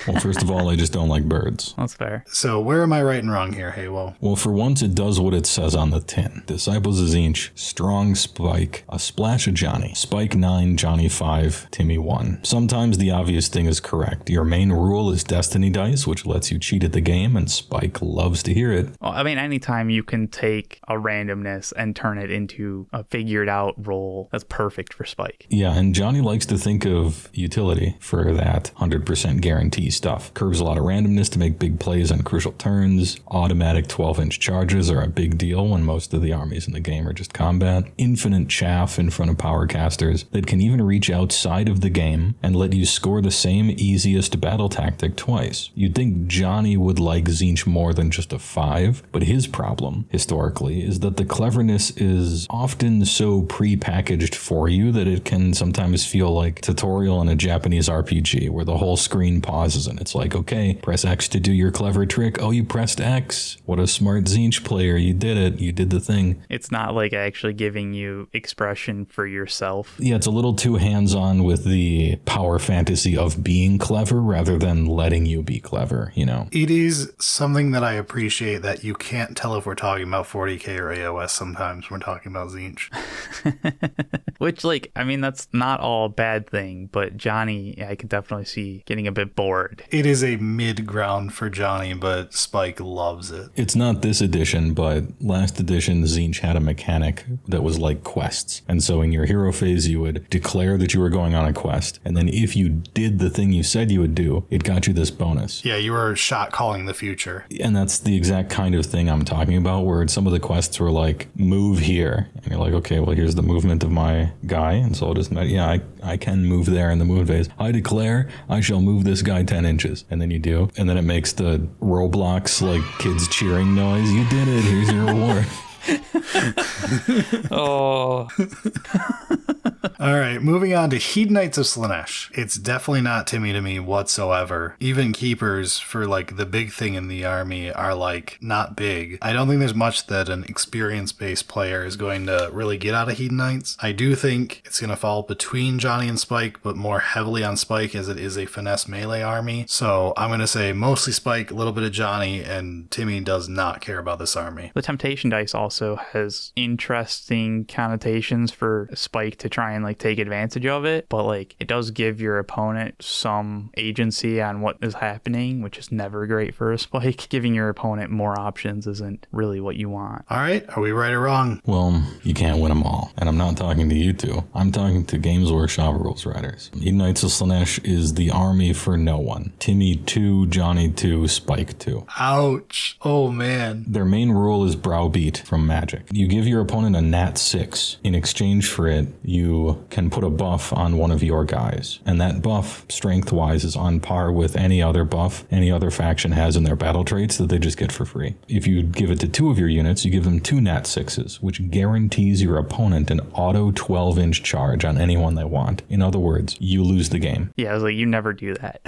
Well, first of all, I just don't like birds. That's fair. So where am I right and wrong here, Heywoah? Well, for once, it does what it says on the tin. Disciples of Tzeentch, strong Spike, a splash of Johnny. Spike 9, Johnny 5, Timmy 1. Sometimes the obvious thing is correct. Your main rule is Destiny Dice, which lets you cheat at the game, and Spike loves to hear it. Well, I mean, anytime you can take a randomness and turn it into a figured out roll, that's perfect for Spike. Yeah, and Johnny likes to think of utility for that 100% guarantee stuff. Curves a lot of randomness to make big plays on crucial turns. Automatic 12-inch charges are a big deal when most of the armies in the game are just combat. Infinite chaff in front of power casters that can even reach outside of the game and let you score the same easiest battle tactic twice. You'd think Johnny would like Tzeentch more than just a 5, but his problem, historically, is that the cleverness is often so pre-packaged for you that it can sometimes feel like tutorial in a Japanese RPG where the whole screen pauses and it's like, okay, press X to do your clever trick. Oh, you pressed X. What a smart Tzeentch player. You did it. You did the thing. It's not like actually giving you expression for yourself. Yeah, it's a little too hands-on with the power fantasy of being clever rather than letting you be clever, you know? It is something that I appreciate that you can't tell if we're talking about 40k or AOS sometimes when we're talking about Tzeentch. Which, like, I mean, that's not all a bad thing, but Johnny, I could definitely see getting a bit bored. It is a mid-ground for Johnny, but Spike loves it. It's not this edition, but last edition, Tzeentch had a mechanic that was like quests. And so in your hero phase, you would declare that you were going on a quest. And then if you did the thing you said you would do, it got you this bonus. Yeah, you were shot calling the future. And that's the exact kind of thing I'm talking about, where some of the quests were like, move here. And you're like, okay, well, here's the movement of my guy. And so I'll just, yeah, I can move there in the movement phase. I declare I shall move this guy 10 inches. And then you do. And then it makes the Roblox, like, kids cheering noise. You did it. Here's your reward. Oh. All right, moving on to Hedonites of Slaanesh. It's definitely not Timmy to me whatsoever. Even keepers for like the big thing in the army are like not big. I don't think there's much that an experience-based player is going to really get out of Hedonites. I do think it's going to fall between Johnny and Spike, but more heavily on Spike as it is a finesse melee army. So I'm going to say mostly Spike, a little bit of Johnny, and Timmy does not care about this army. The Temptation Dice also has interesting connotations for Spike to try and like take advantage of it, but like it does give your opponent some agency on what is happening, which is never great for a Spike. Giving your opponent more options isn't really what you want. All right, are we right or wrong? Well, you can't win them all. And I'm not talking to you two. I'm talking to Games Workshop rules writers. Hedonites of Slaanesh is the army for no one. Timmy 2, Johnny 2, Spike 2. Ouch. Oh man. Their main rule is browbeat from Magic. You give your opponent a nat 6. In exchange for it, you can put a buff on one of your guys. And that buff, strength-wise, is on par with any other buff any other faction has in their battle traits that they just get for free. If you give it to 2 of your units, you give them 2 nat 6s, which guarantees your opponent an auto 12-inch charge on anyone they want. In other words, you lose the game. Yeah, I was like, you never do that.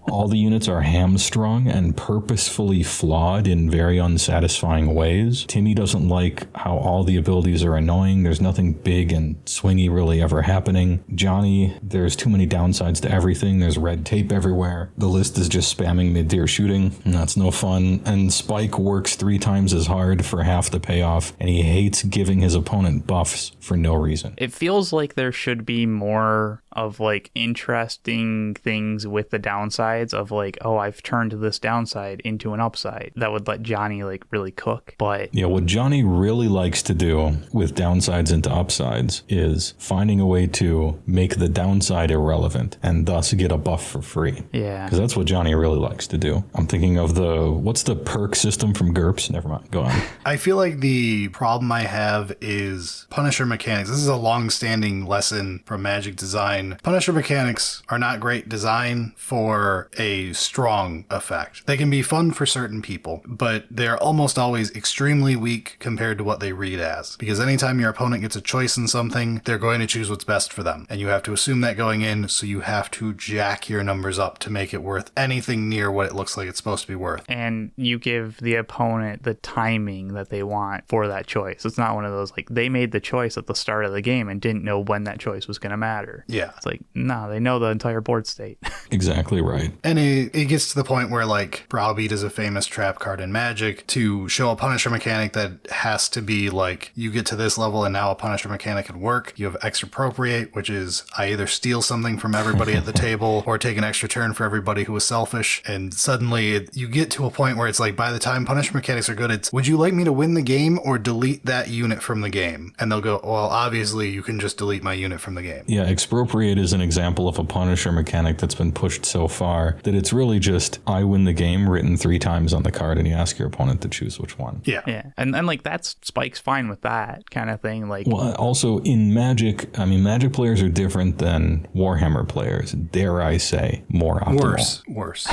All the units are hamstrung and purposefully flawed in very unsatisfying ways. Timmy doesn't like how all the abilities are annoying. There's nothing big and swingy really ever happening. Johnny, there's too many downsides to everything. There's red tape everywhere. The list is just spamming mid-tier shooting, and that's no fun. And Spike works 3 times as hard for half the payoff, and he hates giving his opponent buffs for no reason. It feels like there should be more of like interesting things with the downsides of like, oh, I've turned this downside into an upside that would let Johnny like really cook. But yeah, what Johnny really likes to do with downsides into upsides is finding a way to make the downside irrelevant and thus get a buff for free. Yeah, because that's what Johnny really likes to do. I'm thinking of what's the perk system from GURPS? Never mind, go on. I feel like the problem I have is Punisher mechanics. This is a long-standing lesson from Magic design. Punisher mechanics are not great design for a strong effect. They can be fun for certain people, but they're almost always extremely weak compared to what they read as. Because anytime your opponent gets a choice in something, they're going to choose what's best for them. And you have to assume that going in, so you have to jack your numbers up to make it worth anything near what it looks like it's supposed to be worth. And you give the opponent the timing that they want for that choice. It's not one of those, like, they made the choice at the start of the game and didn't know when that choice was going to matter. Yeah. It's like, no, they know the entire board state. Exactly right. And it gets to the point where, like, Browbeat is a famous trap card in Magic. To show a Punisher mechanic that has to be, like, you get to this level and now a Punisher mechanic can work. You have Expropriate, which is I either steal something from everybody at the table or take an extra turn for everybody who was selfish. And suddenly you get to a point where it's like, by the time Punisher mechanics are good, it's, would you like me to win the game or delete that unit from the game? And they'll go, well, obviously you can just delete my unit from the game. Yeah, Expropriate is an example of a Punisher mechanic that's been pushed so far that it's really just, I win the game written 3 times on the card, and you ask your opponent to choose which one. Yeah. Yeah. And like, that's Spike's fine with that kind of thing. Like, Well, also in Magic, I mean, Magic players are different than Warhammer players. Dare I say, more optimal. Worse.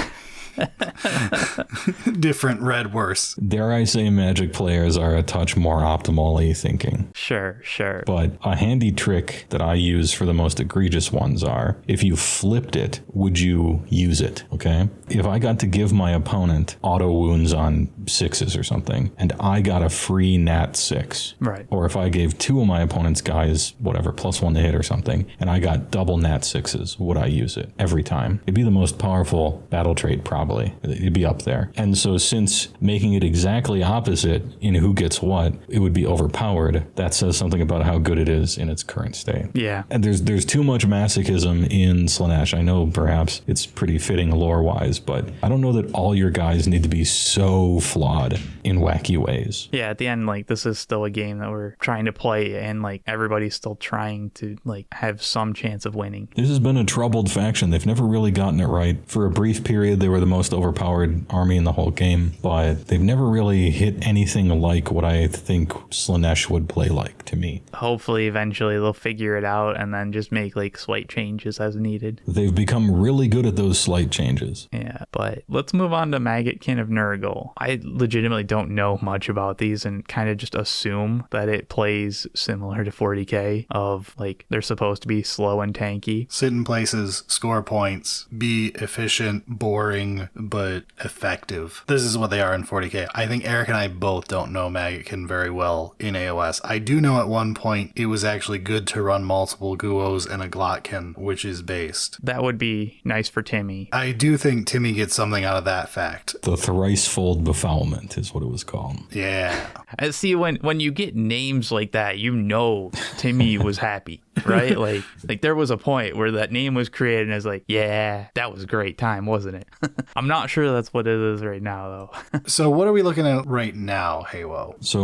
Different, red, worse. Dare I say Magic players are a touch more optimally thinking. Sure. But a handy trick that I use for the most egregious ones are, if you flipped it, would you use it? Okay? If I got to give my opponent auto wounds on 6s or something, and I got a free nat 6. Right. Or if I gave 2 of my opponent's guys, whatever, +1 to hit or something, and I got double nat 6s, would I use it? Every time. It'd be the most powerful battle trait, probably. It'd be up there. And so since making it exactly opposite in who gets what, it would be overpowered, that says something about how good it is in its current state. Yeah. And there's too much masochism in Slaanesh. I know perhaps it's pretty fitting lore-wise, but I don't know that all your guys need to be so flawed in wacky ways. Yeah, at the end, like, this is still a game that we're trying to play, and like, everybody's still trying to like have some chance of winning. This has been a troubled faction. They've never really gotten it right. For a brief period, they were the most overpowered army in the whole game, but they've never really hit anything like what I think Slaanesh would play like to me. Hopefully, eventually they'll figure it out and then just make like slight changes as needed. They've become really good at those slight changes. Yeah, but let's move on to Maggotkin of Nurgle. I legitimately don't know much about these and kind of just assume that it plays similar to 40k, of like, they're supposed to be slow and tanky. Sit in places, score points, be efficient, boring, but effective. This is what they are in 40k. I think Eric and I both don't know Maggotkin very well in AOS. I do know at one point it was actually good to run multiple Guos and a Glotkin, which is based. That would be nice for Timmy. I do think Timmy gets something out of that fact. The thrice-fold befoulment is what it was called. Yeah. I see, when you get names like that, you know Timmy was happy, right? Like there was a point where that name was created and it's like, yeah, that was a great time, wasn't it? I'm not sure that's what it is right now, though. So what are we looking at right now, Heywoah? So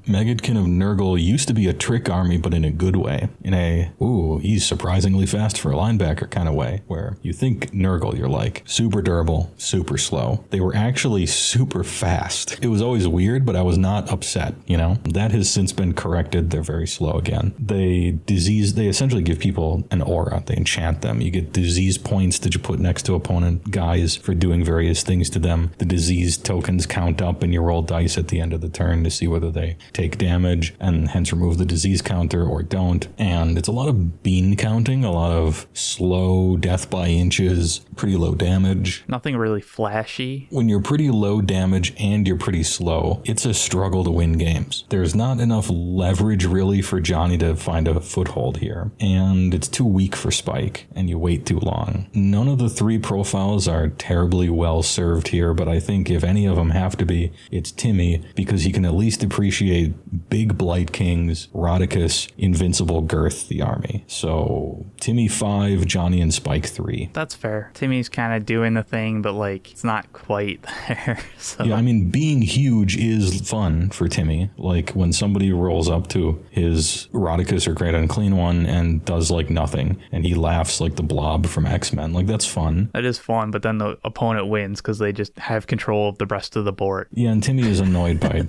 Maggotkin of Nurgle used to be a trick army, but in a good way. In a, ooh, he's surprisingly fast for a linebacker kind of way, where you think Nurgle, you're like, super durable, super slow. They were actually super fast. It was always weird, but I was not upset, you know? That has since been corrected. They're very slow again. They essentially give people an aura. They enchant them. You get disease points that you put next to opponent guys for doing various things to them. The disease tokens count up and you roll dice at the end of the turn to see whether they take damage and hence remove the disease counter or don't. And it's a lot of bean counting, a lot of slow death by inches, pretty low damage. Nothing really flashy. When you're pretty low damage and you're pretty slow, it's a struggle to win games. There's not enough leverage really for Johnny to find a foothold here. And it's too weak for Spike, and you wait too long. None of the 3 profiles are terribly well served here, but I think if any of them have to be, it's Timmy, because he can at least appreciate big Blight Kings, Rodicus, Invincible Girth, the army. So Timmy 5, Johnny and Spike 3. That's fair. Timmy's kind of doing the thing, but like, it's not quite there. So. Yeah, I mean, being huge is fun for Timmy. Like when somebody rolls up to his Rodicus or Great Unclean One and does like nothing, and he laughs like the Blob from X-Men, like that's fun. That is fun, but then the opponent wins because they just have control of the rest of the board. Yeah, and Timmy is annoyed by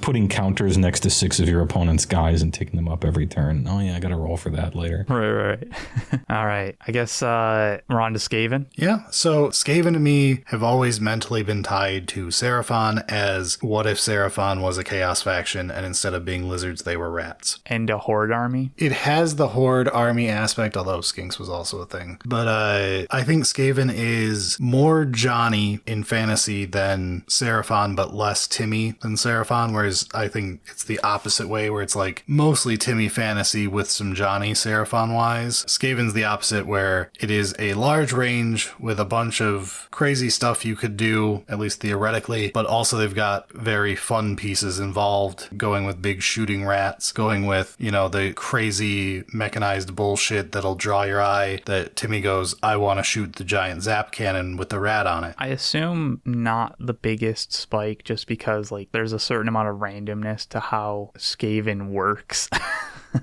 putting counters next to 6 of your opponent's guys ties and taking them up every turn. Oh yeah, I gotta roll for that later. Right. All right. I guess we're on to Skaven. Yeah, so Skaven to me have always mentally been tied to Seraphon as what if Seraphon was a chaos faction and instead of being lizards, they were rats. And a horde army. It has the horde army aspect, although Skinks was also a thing. But I think Skaven is more Johnny in fantasy than Seraphon, but less Timmy than Seraphon, whereas I think it's the opposite way, where it's like mostly Timmy fantasy with some Johnny Seraphon-wise. Skaven's the opposite, where it is a large range with a bunch of crazy stuff you could do, at least theoretically, but also they've got very fun pieces involved, going with big shooting rats, going with, you know, the crazy mechanized bullshit that'll draw your eye, that Timmy goes, I want to shoot the giant zap cannon with the rat on it. I assume not the biggest spike, just because like there's a certain amount of randomness to how Skaven works.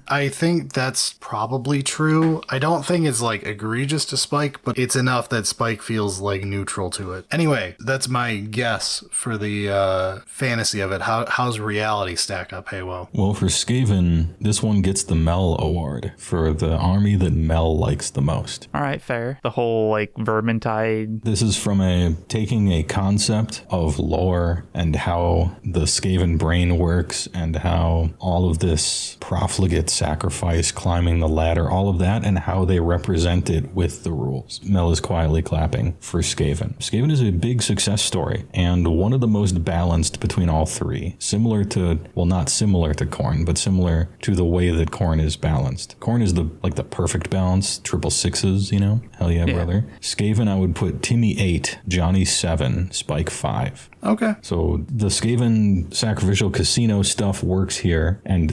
I think that's probably true. I don't think it's like egregious to Spike, but it's enough that Spike feels like neutral to it. Anyway, that's my guess for the fantasy of it. How's reality stack up, Heywoah? Well, for Skaven, this one gets the Mel award for the army that Mel likes the most. All right, fair. The whole like Vermintide. This is from taking a concept of lore and how the Skaven brain works and how all of this profligate sacrifice, climbing the ladder, all of that, and how they represent it with the rules. Mel is quietly clapping for Skaven. Skaven is a big success story, and one of the most balanced between all three. Similar to, well, not similar to Khorne, but similar to the way that Khorne is balanced. Khorne is the perfect balance, 666s, you know? Hell yeah, brother. Skaven, I would put Timmy 8, Johnny 7, Spike 5. Okay. So the Skaven sacrificial casino stuff works here, and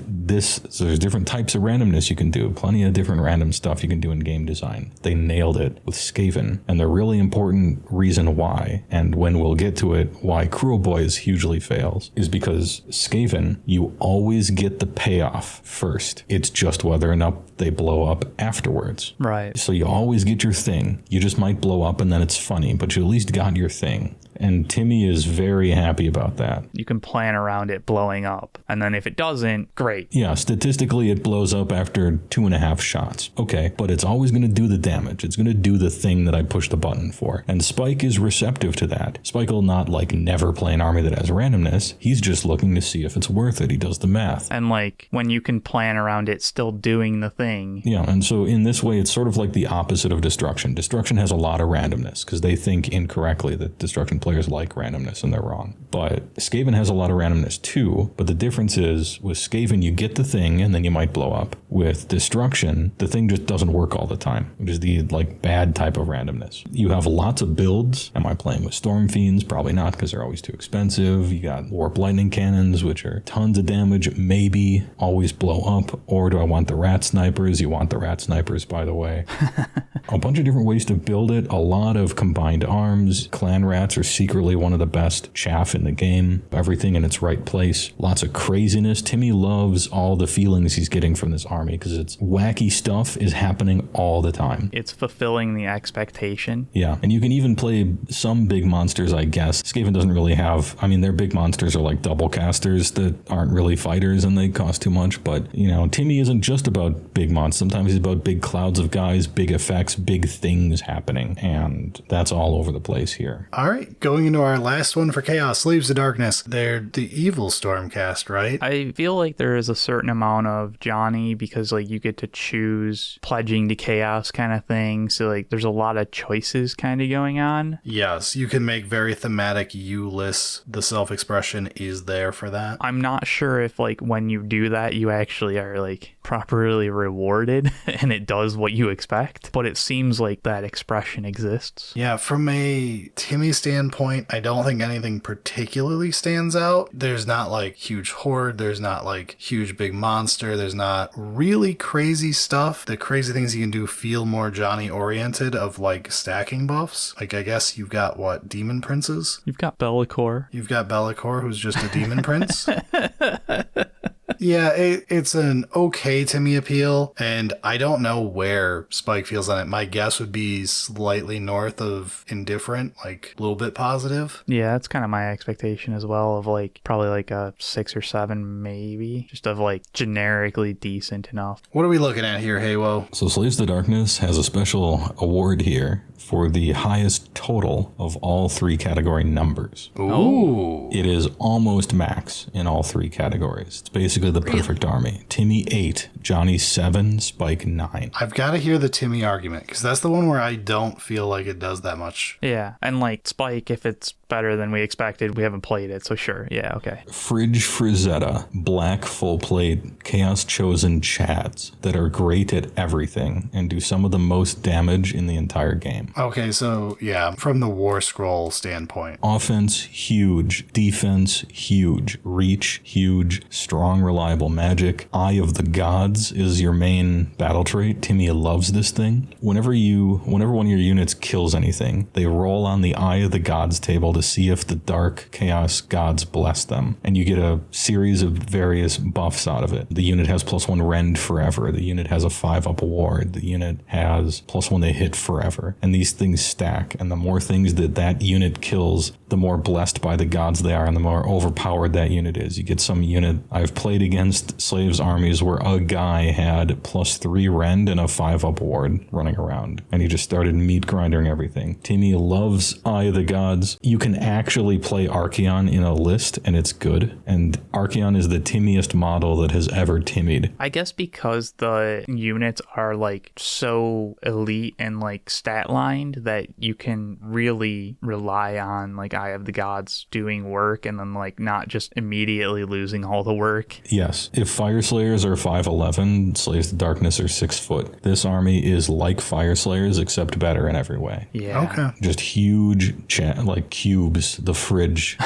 so there's different types of randomness you can do. Plenty of different random stuff you can do in game design. They nailed it with Skaven, and the really important reason why, and when we'll get to it, why Kruleboyz hugely fails, is because Skaven, you always get the payoff first. It's just whether or not they blow up afterwards. Right. So you always get your thing. You just might blow up and then it's funny, but you at least got your thing. And Timmy is very happy about that. You can plan around it blowing up. And then if it doesn't, great. Yeah, statistically it blows up after 2.5 shots. Okay, but it's always going to do the damage. It's going to do the thing that I pushed the button for. And Spike is receptive to that. Spike will not like never play an army that has randomness. He's just looking to see if it's worth it. He does the math. And like when you can plan around it still doing the thing. Yeah, and so in this way it's sort of like the opposite of Destruction. Destruction has a lot of randomness because they think incorrectly that Destruction players like randomness and they're wrong. But Skaven has a lot of randomness too, but the difference is with Skaven you get the thing and then you might blow up. With Destruction, the thing just doesn't work all the time, which is the like bad type of randomness. You have lots of builds. Am I playing with Storm Fiends? Probably not, because they're always too expensive. You got Warp Lightning Cannons, which are tons of damage, maybe always blow up. Or do I want the Rat Snipers? You want the Rat Snipers, by the way. A bunch of different ways to build it. A lot of combined arms. Clan Rats are secretly one of the best chaff in the game. Everything in its right place. Lots of craziness. Timmy loves all the feelings he's getting from this army because it's wacky stuff is happening all the time. It's fulfilling the expectation. Yeah, and you can even play some big monsters, I guess. Skaven doesn't really have, I mean, their big monsters are like double casters that aren't really fighters and they cost too much, but, you know, Timmy isn't just about big monsters. Sometimes he's about big clouds of guys, big effects, big things happening, and that's all over the place here. All right, going into our last one for Chaos, Slaves of Darkness. They're the evil Stormcast, right? I feel like there is a certain amount of Johnny because like you get to choose pledging to chaos kind of thing. So like there's a lot of choices kind of going on. Yes, you can make very thematic you lists. The self-expression is there for that. I'm not sure if like when you do that you actually are like properly rewarded and it does what you expect, but it seems like that expression exists. Yeah, from a Timmy standpoint, I don't think anything particularly stands out. There's not like huge horde, there's not like huge big monster, there's not really crazy stuff. The crazy things you can do feel more Johnny oriented of like stacking buffs. Like I guess you've got what, demon princes? You've got Be'lakor. You've got Be'lakor, who's just a demon prince. Yeah, it's an okay Timmy appeal, and I don't know where Spike feels on it. My guess would be slightly north of indifferent, like a little bit positive. Yeah, that's kind of my expectation as well, of like probably like a 6 or 7 maybe, just of like generically decent enough. What are we looking at here, Heywoah? So Slaves to Darkness has a special award here for the highest total of all 3 category numbers. Ooh. It is almost max in all 3 categories. It's basically the perfect army. Timmy 8, Johnny 7, Spike 9. I've got to hear the Timmy argument, because that's the one where I don't feel like it does that much. Yeah, and like Spike, if it's better than we expected, we haven't played it, so sure, yeah, okay. Fridge Frizetta, Black Full Plate, Chaos Chosen Chads that are great at everything and do some of the most damage in the entire game. Okay, so yeah, from the War Scroll standpoint. Offense, huge. Defense, huge. Reach, huge. Strong, reliable magic. Eye of the Gods is your main battle trait. Timmy loves this thing. Whenever one of your units kills anything, they roll on the Eye of the Gods table to see if the dark chaos gods bless them. And you get a series of various buffs out of it. The unit has +1 rend forever. The unit has a 5-up ward. The unit has +1 they hit forever. And these things stack. And the more things that unit kills, the more blessed by the gods they are and the more overpowered that unit is. You get some unit. I've played against slaves armies where a guy had +3 rend and a 5-up ward running around. And he just started meat grinding everything. Timmy loves Eye of the Gods. You can actually play Archaon in a list and it's good. And Archaon is the Timmiest model that has ever Timmied. I guess because the units are like so elite and like stat lined that you can really rely on like Eye of the Gods doing work and then like not just immediately losing all the work. Yes. If Fyreslayers are 5'11", Slaves to Darkness are 6 foot. This army is like Fyreslayers except better in every way. Yeah. Okay. Just huge like cubes, the fridge.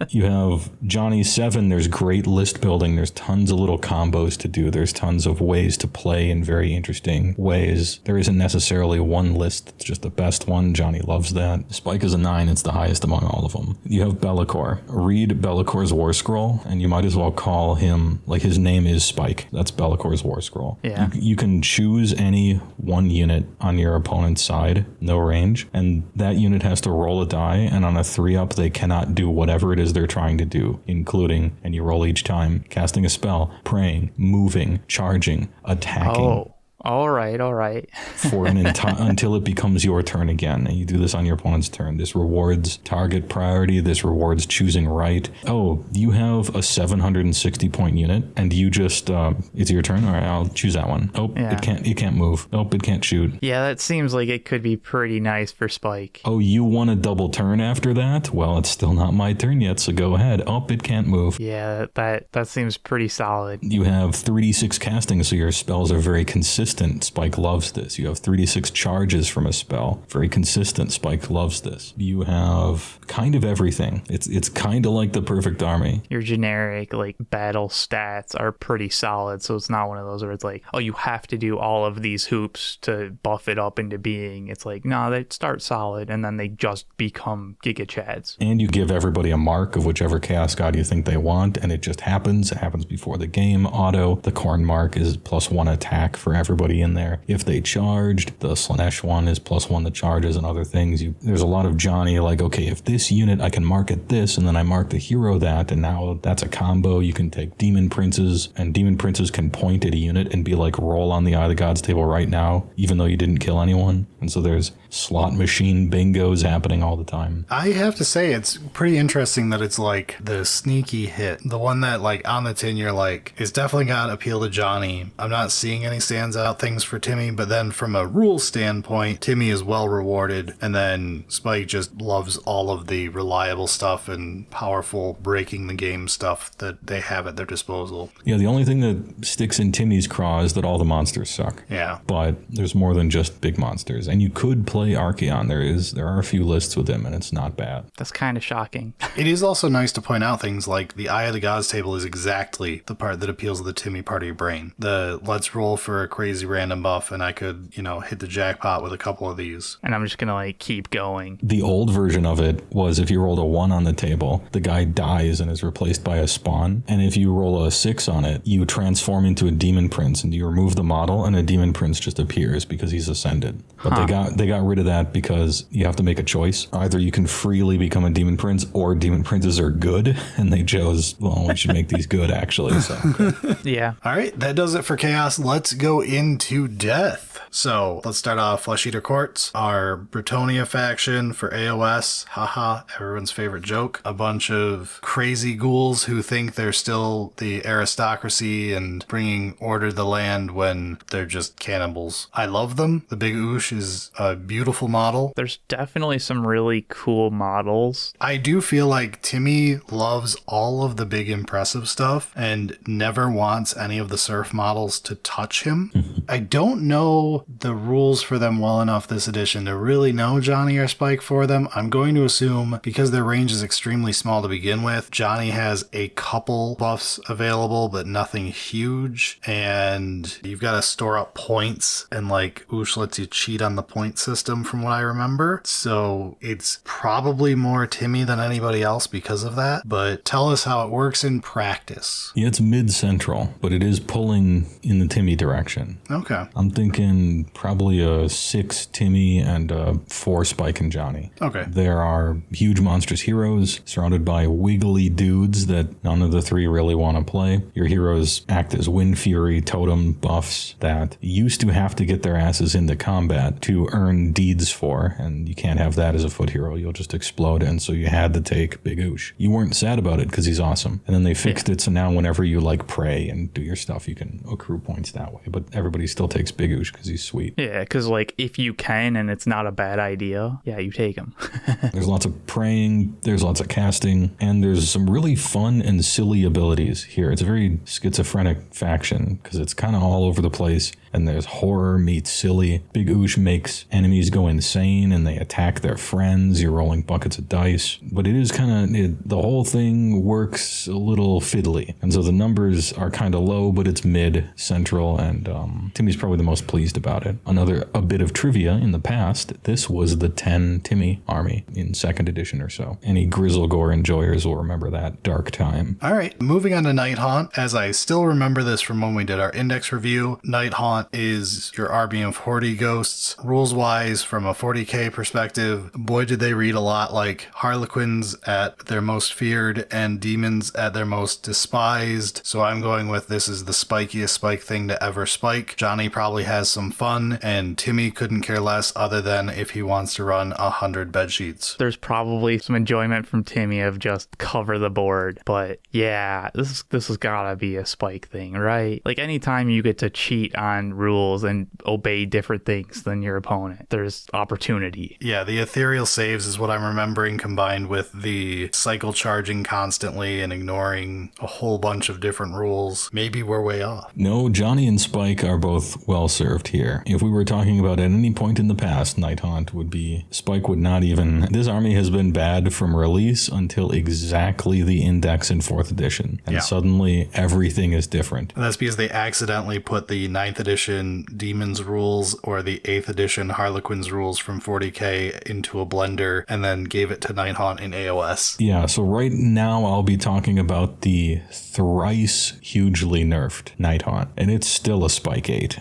You have Johnny 7, there's great list building, there's tons of little combos to do, there's tons of ways to play in very interesting ways. There isn't necessarily one list that's just the best one. Johnny loves that. Spike is a 9, it's the highest among all of them. You have Be'lakor. Read Be'lakor's War Scroll, and you might as well call him, like his name is Spike. That's Be'lakor's War Scroll. Yeah. You can choose any one unit on your opponent's side, no range, and that unit has to roll a die, and on a 3-up, they cannot do whatever it is they're trying to do, including, and you roll each time, casting a spell, praying, moving, charging, attacking. Oh. All right. For until it becomes your turn again. And you do this on your opponent's turn. This rewards target priority. This rewards choosing right. Oh, you have a 760 point unit, and you just it's your turn. All right, I'll choose that one. Oh, yeah. It can't move. Nope, it can't shoot. Yeah, that seems like it could be pretty nice for Spike. Oh, you want a double turn after that? Well, it's still not my turn yet, so go ahead. Oh, it can't move. Yeah, that seems pretty solid. You have 3d6 casting, so your spells are very consistent. Spike loves this. You have 3d6 charges from a spell. Very consistent. Spike loves this. You have kind of everything. It's kind of like the perfect army. Your generic like battle stats are pretty solid, so it's not one of those where it's like, oh, you have to do all of these hoops to buff it up into being. It's like, no, they start solid and then they just become Giga Chads. And you give everybody a mark of whichever Chaos God you think they want, and it just happens. It happens before the game. Auto. The Khorne mark is +1 attack for everybody in there. If they charged, the Slaanesh one is +1 to charges and other things. There's a lot of Johnny like, okay, if this unit, I can mark it this, and then I mark the hero that, and now that's a combo. You can take Demon Princes, and Demon Princes can point at a unit and be like, roll on the Eye of the Gods table right now, even though you didn't kill anyone. And so there's slot machine bingos happening all the time. I have to say, it's pretty interesting that it's like the sneaky hit. The one that like on the tin, you're like, it's definitely got appeal to Johnny. I'm not seeing any stands out things for Timmy, but then from a rules standpoint, Timmy is well rewarded, and then Spike just loves all of the reliable stuff and powerful breaking the game stuff that they have at their disposal. Yeah, the only thing that sticks in Timmy's craw is that all the monsters suck. Yeah. But there's more than just big monsters, and you could play Archaon. There are a few lists with him, and it's not bad. That's kind of shocking. It is also nice to point out things like the Eye of the Gods table is exactly the part that appeals to the Timmy part of your brain. The let's roll for a crazy crazy random buff and I could, hit the jackpot with a couple of these. And I'm just going to like keep going. The old version of it was if you rolled a 1 on the table, the guy dies and is replaced by a spawn. And if you roll a 6 on it, you transform into a demon prince and you remove the model and a demon prince just appears because he's ascended. But they got rid of that because you have to make a choice. Either you can freely become a demon prince or demon princes are good. And they chose, well, we should make these good actually. So Yeah. All right, that does it for Chaos. Let's go into Death. So let's start off Flesh Eater Courts, our Bretonnia faction for AOS. Haha, everyone's favorite joke. A bunch of crazy ghouls who think they're still the aristocracy and bringing order to the land when they're just cannibals. I love them. The Big Oosh is a beautiful model. There's definitely some really cool models. I do feel like Timmy loves all of the big impressive stuff and never wants any of the surf models to touch him. I don't know the rules for them well enough this edition to really know Johnny or Spike for them. I'm going to assume because their range is extremely small to begin with, Johnny has a couple buffs available, but nothing huge. And you've got to store up points, and like Oosh lets you cheat on the point system from what I remember. So it's probably more Timmy than anybody else because of that. But tell us how it works in practice. yeah, it's mid-central, but it is pulling in the Timmy direction. Okay. I'm thinking probably a 6 Timmy and a 4 Spike and Johnny. Okay. There are huge monstrous heroes surrounded by wiggly dudes that none of the 3 really want to play. Your heroes act as Wind Fury totem buffs that used to have to get their asses into combat to earn deeds for, and you can't have that as a foot hero. You'll just explode, and so you had to take Big Oosh. You weren't sad about it because he's awesome. And then they fixed it, so now whenever you like pray and do your stuff, you can accrue points that way. But everybody still takes Big Oosh because he's sweet. Yeah, because like if you can and it's not a bad idea, yeah, you take him. There's lots of praying, there's lots of casting, and there's some really fun and silly abilities here. It's a very schizophrenic faction because it's kind of all over the place, and there's horror meets silly. Big Oosh makes enemies go insane and they attack their friends. You're rolling buckets of dice, but it is kind of, the whole thing works a little fiddly, and so the numbers are kind of low, but it's mid-central, and Timmy's probably the most pleased about it. A bit of trivia in the past, this was the 10 Timmy army in 2nd edition or so. Any Grizzlegore enjoyers will remember that dark time. All right, moving on to Nighthaunt. As I still remember this from when we did our index review, Nighthaunt is your army of Horde ghosts. Rules-wise, from a 40k perspective, boy did they read a lot like Harlequins at their most feared and demons at their most despised. So I'm going with this is the spikiest spike thing to ever spike. Johnny probably has some fun, and Timmy couldn't care less other than if he wants to run 100 bed sheets. There's probably some enjoyment from Timmy of just cover the board. But yeah, this has gotta be a spike thing, right? Like anytime you get to cheat on rules and obey different things than your opponent, there's opportunity. Yeah, the ethereal saves is what I'm remembering, combined with the cycle charging constantly and ignoring a whole bunch of different rules. Maybe we're way off. No, Johnny and Spike are both well served here. If we were talking about at any point in the past, Nighthaunt would be, Spike would not even, this army has been bad from release until exactly the index in 4th edition. And suddenly everything is different. And that's because they accidentally put the 9th edition Demons rules or the 8th edition Harlequins rules from 40k into a blender and then gave it to Nighthaunt in AOS. Yeah, so right now I'll be talking about the thrice hugely nerfed Nighthaunt, and it's still a Spike 8.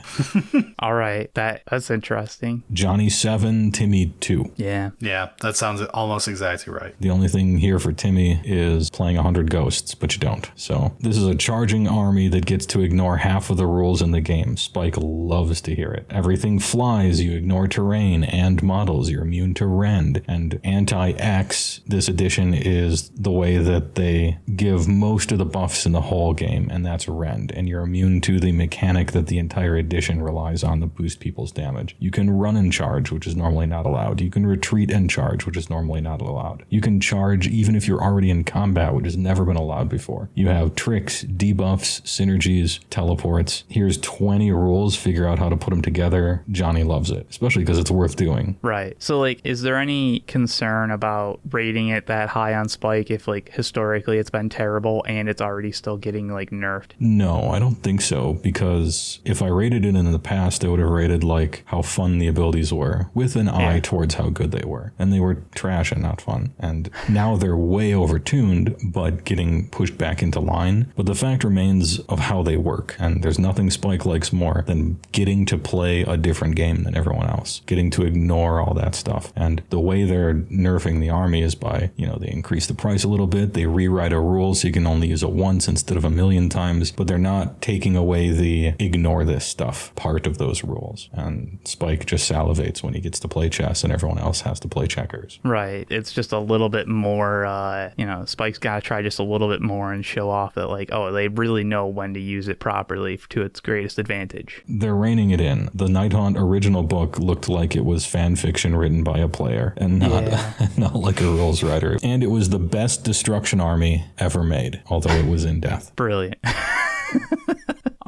All right, that's interesting. Johnny 7, Timmy 2. Yeah. Yeah, that sounds almost exactly right. The only thing here for Timmy is playing 100 ghosts, but you don't. So this is a charging army that gets to ignore half of the rules in the game. Spike loves to hear it. Everything flies, you ignore terrain and models, you're immune to rend. And anti-X, this edition is the way that they give most of the buffs in the whole game, and that's rend. And you're immune to the mechanic that the entire edition relies on to boost people's damage. You can run and charge, which is normally not allowed. You can retreat and charge, which is normally not allowed. You can charge even if you're already in combat, which has never been allowed before. You have tricks, debuffs, synergies, teleports. Here's 20 rules rules, figure out how to put them together, Johnny loves it, especially because it's worth doing. Right. So, like, is there any concern about rating it that high on Spike if, like, historically it's been terrible and it's already still getting, like, nerfed? No, I don't think so, because if I rated it in the past, I would have rated, like, how fun the abilities were, with an eye towards how good they were. And they were trash and not fun. And now they're way overtuned, but getting pushed back into line. But the fact remains of how they work. And there's nothing Spike likes more than getting to play a different game than everyone else, getting to ignore all that stuff. And the way they're nerfing the army is by, they increase the price a little bit, they rewrite a rule so you can only use it once instead of a million times, but they're not taking away the ignore this stuff part of those rules. And Spike just salivates when he gets to play chess and everyone else has to play checkers. Right. It's just a little bit more, Spike's got to try just a little bit more and show off that, like, oh, they really know when to use it properly to its greatest advantage. They're reining it in. The Nighthaunt original book looked like it was fan fiction written by a player and not like a rules writer. And it was the best destruction army ever made, although it was in death. Brilliant.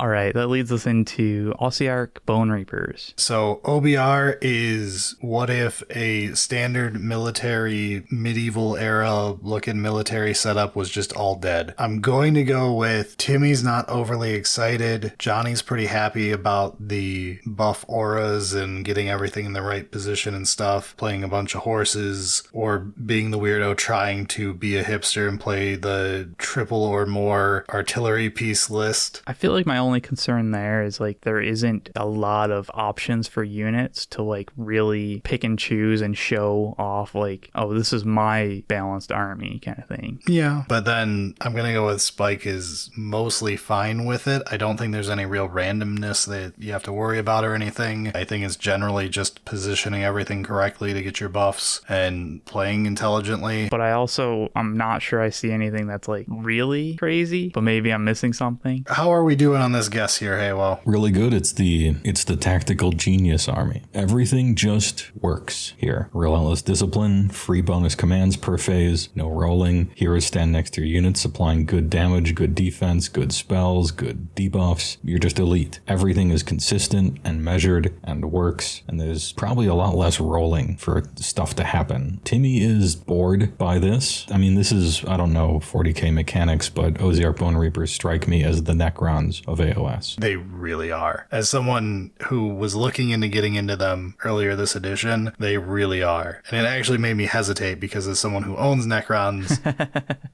All right, that leads us into Ossiarch Bonereapers. So OBR is what if a standard military, medieval era looking military setup was just all dead. I'm going to go with Timmy's not overly excited. Johnny's pretty happy about the buff auras and getting everything in the right position and stuff, playing a bunch of horses, or being the weirdo trying to be a hipster and play the triple or more artillery piece list. I feel like my only concern there is, like, there isn't a lot of options for units to, like, really pick and choose and show off, like, oh, this is my balanced army kind of thing. Yeah, but then I'm gonna go with Spike is mostly fine with it. I don't think there's any real randomness that you have to worry about or anything. I think it's generally just positioning everything correctly to get your buffs and playing intelligently. But I'm not sure I see anything that's, like, really crazy, but maybe I'm missing something. How are we doing on this guess here, Heywoah? Really good. It's the tactical genius army. Everything just works here. Relentless discipline, free bonus commands per phase, no rolling. Heroes stand next to your units, supplying good damage, good defense, good spells, good debuffs. You're just elite. Everything is consistent and measured and works, and there's probably a lot less rolling for stuff to happen. Timmy is bored by this. I mean, this is, I don't know, 40k mechanics, but Ossiarch Bonereapers strike me as the Necrons of AOS. They really are. As someone who was looking into getting into them earlier this edition, they really are. And it actually made me hesitate because as someone who owns Necrons,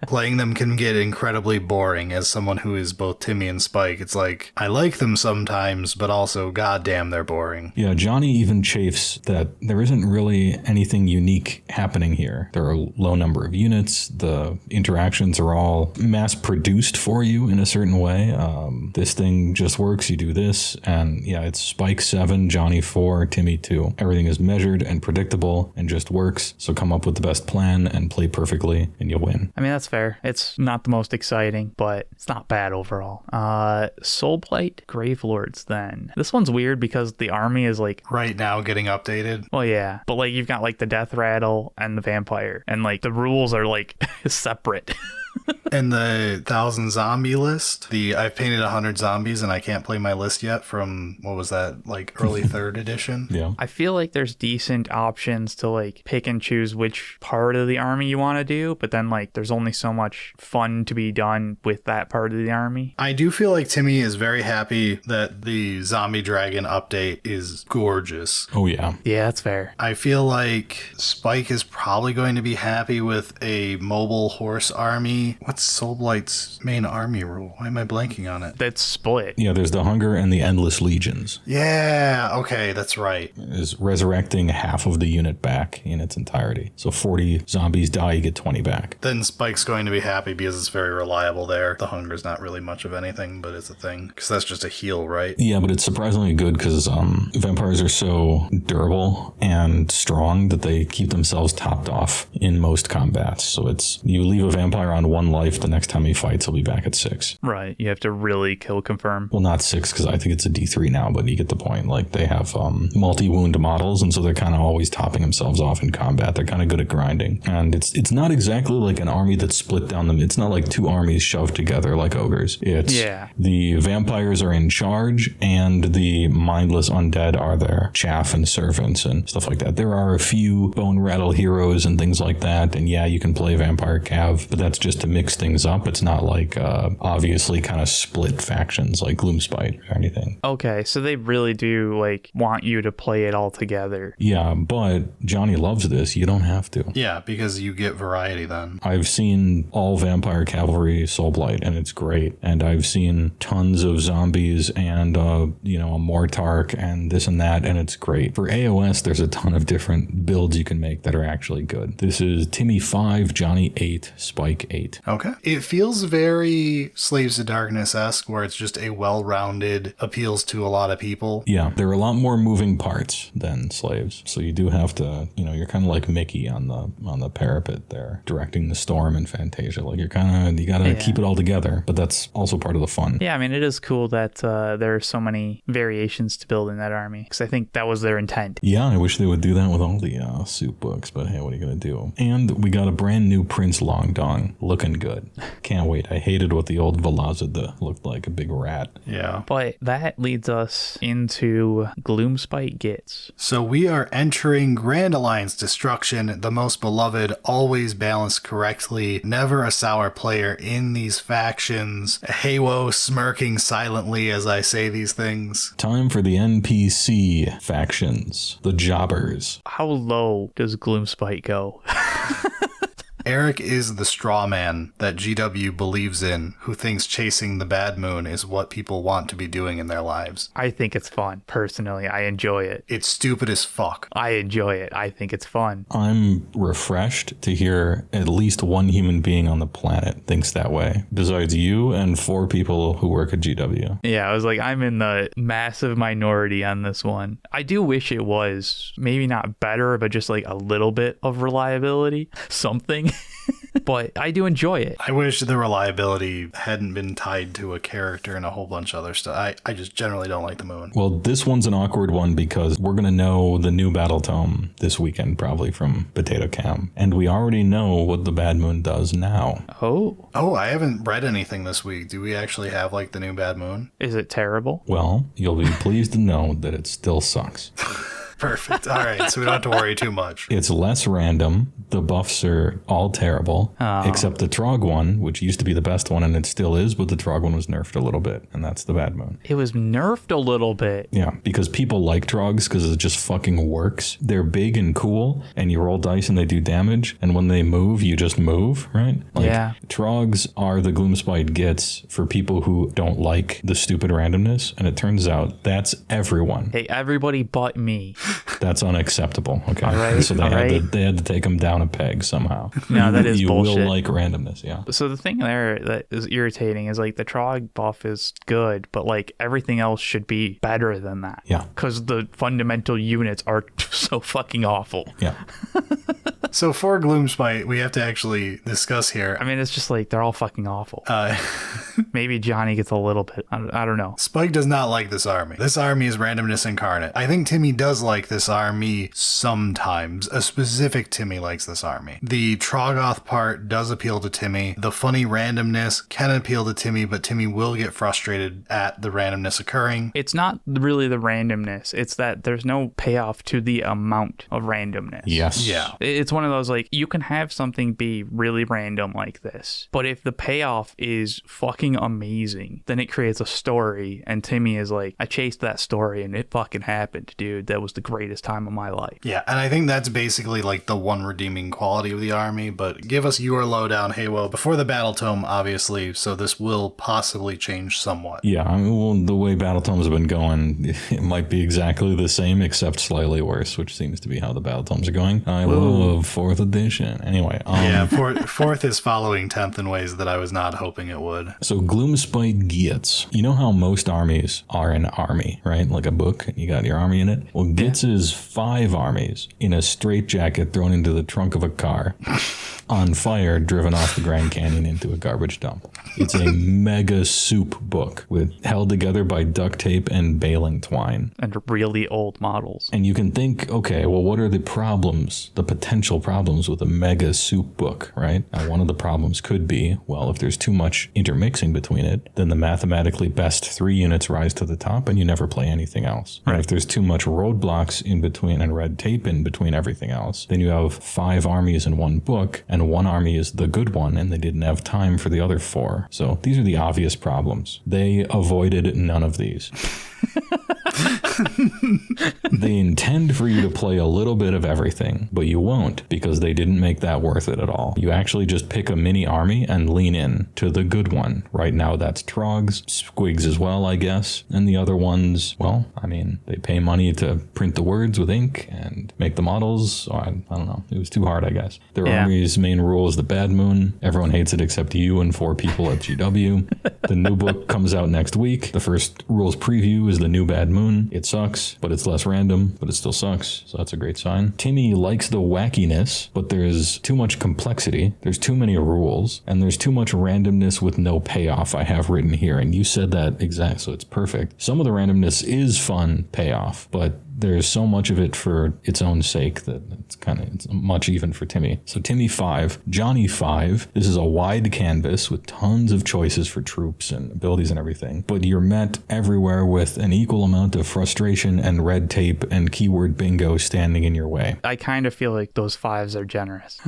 playing them can get incredibly boring. As someone who is both Timmy and Spike, it's like, I like them sometimes, but also, goddamn, they're boring. Yeah, Johnny even chafes that there isn't really anything unique happening here. There are a low number of units. The interactions are all mass-produced for you in a certain way. This thing just works, you do this, and yeah, it's Spike 7, Johnny 4, Timmy 2. Everything is measured and predictable and just works, so come up with the best plan and play perfectly, and you'll win. I mean, that's fair. It's not the most exciting, but it's not bad overall. Soulblight Gravelords then. This one's weird because the army is, like, right now getting updated. Well, yeah, but, like, you've got, like, the Death Rattle and the Vampire, and, like, the rules are, like, separate. In the 1,000 zombie list, I've painted 100 zombies and I can't play my list yet from, what was that, like early 3rd edition? Yeah. I feel like there's decent options to, like, pick and choose which part of the army you want to do, but then, like, there's only so much fun to be done with that part of the army. I do feel like Timmy is very happy that the Zombie Dragon update is gorgeous. Oh, yeah. Yeah, that's fair. I feel like Spike is probably going to be happy with a mobile horse army. What's Soulblight's main army rule? Why am I blanking on it? That's split. Yeah, there's the Hunger and the Endless Legions. Yeah, okay, that's right. Is resurrecting half of the unit back in its entirety. So 40 zombies die, you get 20 back. Then Spike's going to be happy because it's very reliable there. The Hunger's not really much of anything, but it's a thing. Because that's just a heal, right? Yeah, but it's surprisingly good because vampires are so durable and strong that they keep themselves topped off in most combats. So it's, you leave a vampire on 1 life. The next time he fights, he'll be back at 6. Right. You have to really kill confirm. Well, not 6, because I think it's a D3 now, but you get the point. Like, they have multi-wound models, and so they're kind of always topping themselves off in combat. They're kind of good at grinding. And it's not exactly like an army that's split down them. It's not like 2 armies shoved together like ogres. It's the vampires are in charge, and the mindless undead are their chaff and servants and stuff like that. There are a few bone rattle heroes and things like that, and yeah, you can play vampire cav, but that's just to mix things up. It's not like obviously kind of split factions like Gloomspite or anything. Okay, so they really do like want you to play it all together. Yeah, but Johnny loves this. You don't have to. Yeah, because you get variety then. I've seen all vampire cavalry Soulblight, and it's great. And I've seen tons of zombies and a Mortarch and this and that, and it's great. For AOS, there's a ton of different builds you can make that are actually good. This is Timmy 5, Johnny 8, Spike 8. Okay. It feels very Slaves to Darkness-esque, where it's just a well-rounded, appeals to a lot of people. Yeah, there are a lot more moving parts than Slaves. So you do have to, you're kind of like Mickey on the parapet there, directing the storm in Fantasia. Like you gotta keep it all together, but that's also part of the fun. Yeah, I mean, it is cool that there are so many variations to build in that army, because I think that was their intent. Yeah, I wish they would do that with all the soup books, but hey, what are you gonna do? And we got a brand new Prince Longdong, looking good. Can't wait. I hated what the old Velazid looked like, a big rat. Yeah. But that leads us into Gloomspite Gitz. So we are entering Grand Alliance Destruction, the most beloved, always balanced correctly, never a sour player in these factions. Heywoah smirking silently as I say these things. Time for the NPC factions, the jobbers. How low does Gloomspite go? Eric is the straw man that GW believes in, who thinks chasing the bad moon is what people want to be doing in their lives. I think it's fun. Personally, I enjoy it. It's stupid as fuck. I enjoy it. I think it's fun. I'm refreshed to hear at least one human being on the planet thinks that way, besides you and 4 people who work at GW. Yeah, I was like, I'm in the massive minority on this one. I do wish it was maybe not better, but just like a little bit of reliability, something. But I do enjoy it. I wish the reliability hadn't been tied to a character and a whole bunch of other stuff. I just generally don't like the moon. Well, this one's an awkward one because we're going to know the new Battle Tome this weekend, probably from Potato Cam. And we already know what the Bad Moon does now. Oh, I haven't read anything this week. Do we actually have like the new Bad Moon? Is it terrible? Well, you'll be pleased to know that it still sucks. Perfect. All right, so we don't have to worry too much. It's less random. The buffs are all terrible, except the Trog one, which used to be the best one, and it still is, but the Trog one was nerfed a little bit, and that's the Bad Moon. It was nerfed a little bit. Yeah, because people like Trogs because it just fucking works. They're big and cool, and you roll dice and they do damage, and when they move, you just move, right? Yeah. Trogs are the Gloomspite Gitz for people who don't like the stupid randomness, and it turns out that's everyone. Hey, everybody but me. That's unacceptable. Okay, all right, so they had to take them down a peg somehow. No, that is you bullshit. will like randomness, yeah. So the thing there that is irritating is like the Trog buff is good, but like everything else should be better than that. Yeah, because the fundamental units are so fucking awful. Yeah. So for Gloomspite, we have to actually discuss here. I mean, it's just like they're all fucking awful. Maybe Johnny gets a little bit. I don't know. Spike does not like this army. This army is randomness incarnate. I think Timmy does like this army sometimes. A specific Timmy likes this army. The Troggoth part does appeal to Timmy. The funny randomness can appeal to Timmy, but Timmy will get frustrated at the randomness occurring. It's not really the randomness. It's that there's no payoff to the amount of randomness. Yes. Yeah. It's one of those, like, you can have something be really random like this, but if the payoff is fucking amazing, then it creates a story, and Timmy is like, I chased that story and it fucking happened, dude. That was the greatest time of my life. Yeah, and I think that's basically like the one redeeming quality of the army, but give us your lowdown, Heywoah, before the Battle Tome, obviously, so this will possibly change somewhat. Yeah, I mean, well, the way Battle Tomes have been going, it might be exactly the same, except slightly worse, which seems to be how the Battle Tomes are going. I love 4th edition. Anyway. Yeah, 4th is following 10th in ways that I was not hoping it would. So Gloomspite Gitz. You know how most armies are an army, right? Like a book, and you got your army in it. Well, Gitz is 5 armies in a straitjacket thrown into the trunk of a car, on fire, driven off the Grand Canyon into a garbage dump. It's a mega soup book held together by duct tape and baling twine. And really old models. And you can think, okay, well, what are the problems, the potential problems with a mega soup book, right? Now, one of the problems could be, well, if there's too much intermixing between it, then the mathematically best 3 units rise to the top and you never play anything else. Right. And if there's too much roadblocks in between and red tape in between everything else, then you have 5 armies in one book, and one army is the good one, and they didn't have time for the other 4. So these are the obvious problems. They avoided none of these. They intend for you to play a little bit of everything, but you won't, because they didn't make that worth it at all. You actually just pick a mini army and lean in to the good one. Right now that's Trogs, Squigs as well, I guess. And the other ones, well, I mean, they pay money to print the words with ink and make the models. So I don't know. It was too hard, I guess. Their army's main rule is the Bad Moon. Everyone hates it except you and 4 people at GW. The new book comes out next week. The first rules preview is the new Bad Moon. It sucks, but it's less random, but it still sucks. So that's a great sign. Timmy likes the wackiness, but there's too much complexity. There's too many rules, and there's too much randomness with no payoff. I have written here, and you said that exact, so it's perfect. Some of the randomness is fun payoff, but there's so much of it for its own sake that it's much even for Timmy. So Timmy 5, Johnny 5. This is a wide canvas with tons of choices for troops and abilities and everything, but you're met everywhere with an equal amount of frustration and red tape and keyword bingo standing in your way. I kind of feel like those 5s are generous.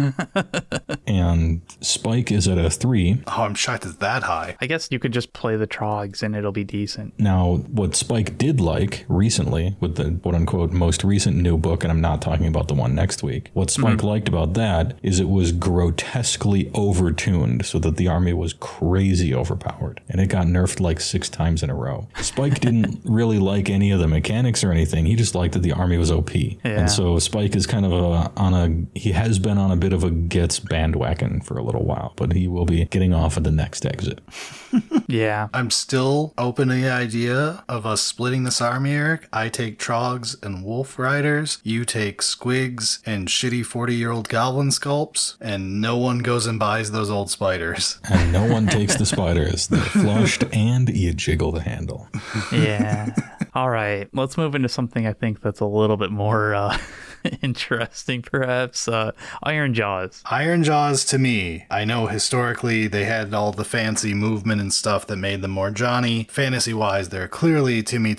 And Spike is at a 3. Oh, I'm shocked it's that high. I guess you could just play the Trogs and it'll be decent. Now, what Spike did like recently with the quote-unquote most recent new book, and I'm not talking about the one next week, what Spike liked about that is it was grotesquely overtuned so that the army was crazy overpowered, and it got nerfed like 6 times in a row. Spike didn't really like any of the mechanics or anything. He just liked that the army was OP. Yeah. And so Spike is kind of he has been on a bit of a Gitz bandwagon for a little while, but he will be getting off at the next exit. Yeah. I'm still open to the idea of us splitting this army, Eric. I take Trogs and Wolf Riders. You take Squigs and shitty 40-year-old Goblin Sculpts, and no one goes and buys those old spiders. And no one takes the spiders. They're flushed and you jiggle the handle. Yeah. All right. Let's move into something I think that's a little bit more interesting, perhaps. Ironjawz. Ironjawz, to me, I know historically they had all the fancy movement and stuff that made them more Johnny. Fantasy-wise, they're clearly Timmy.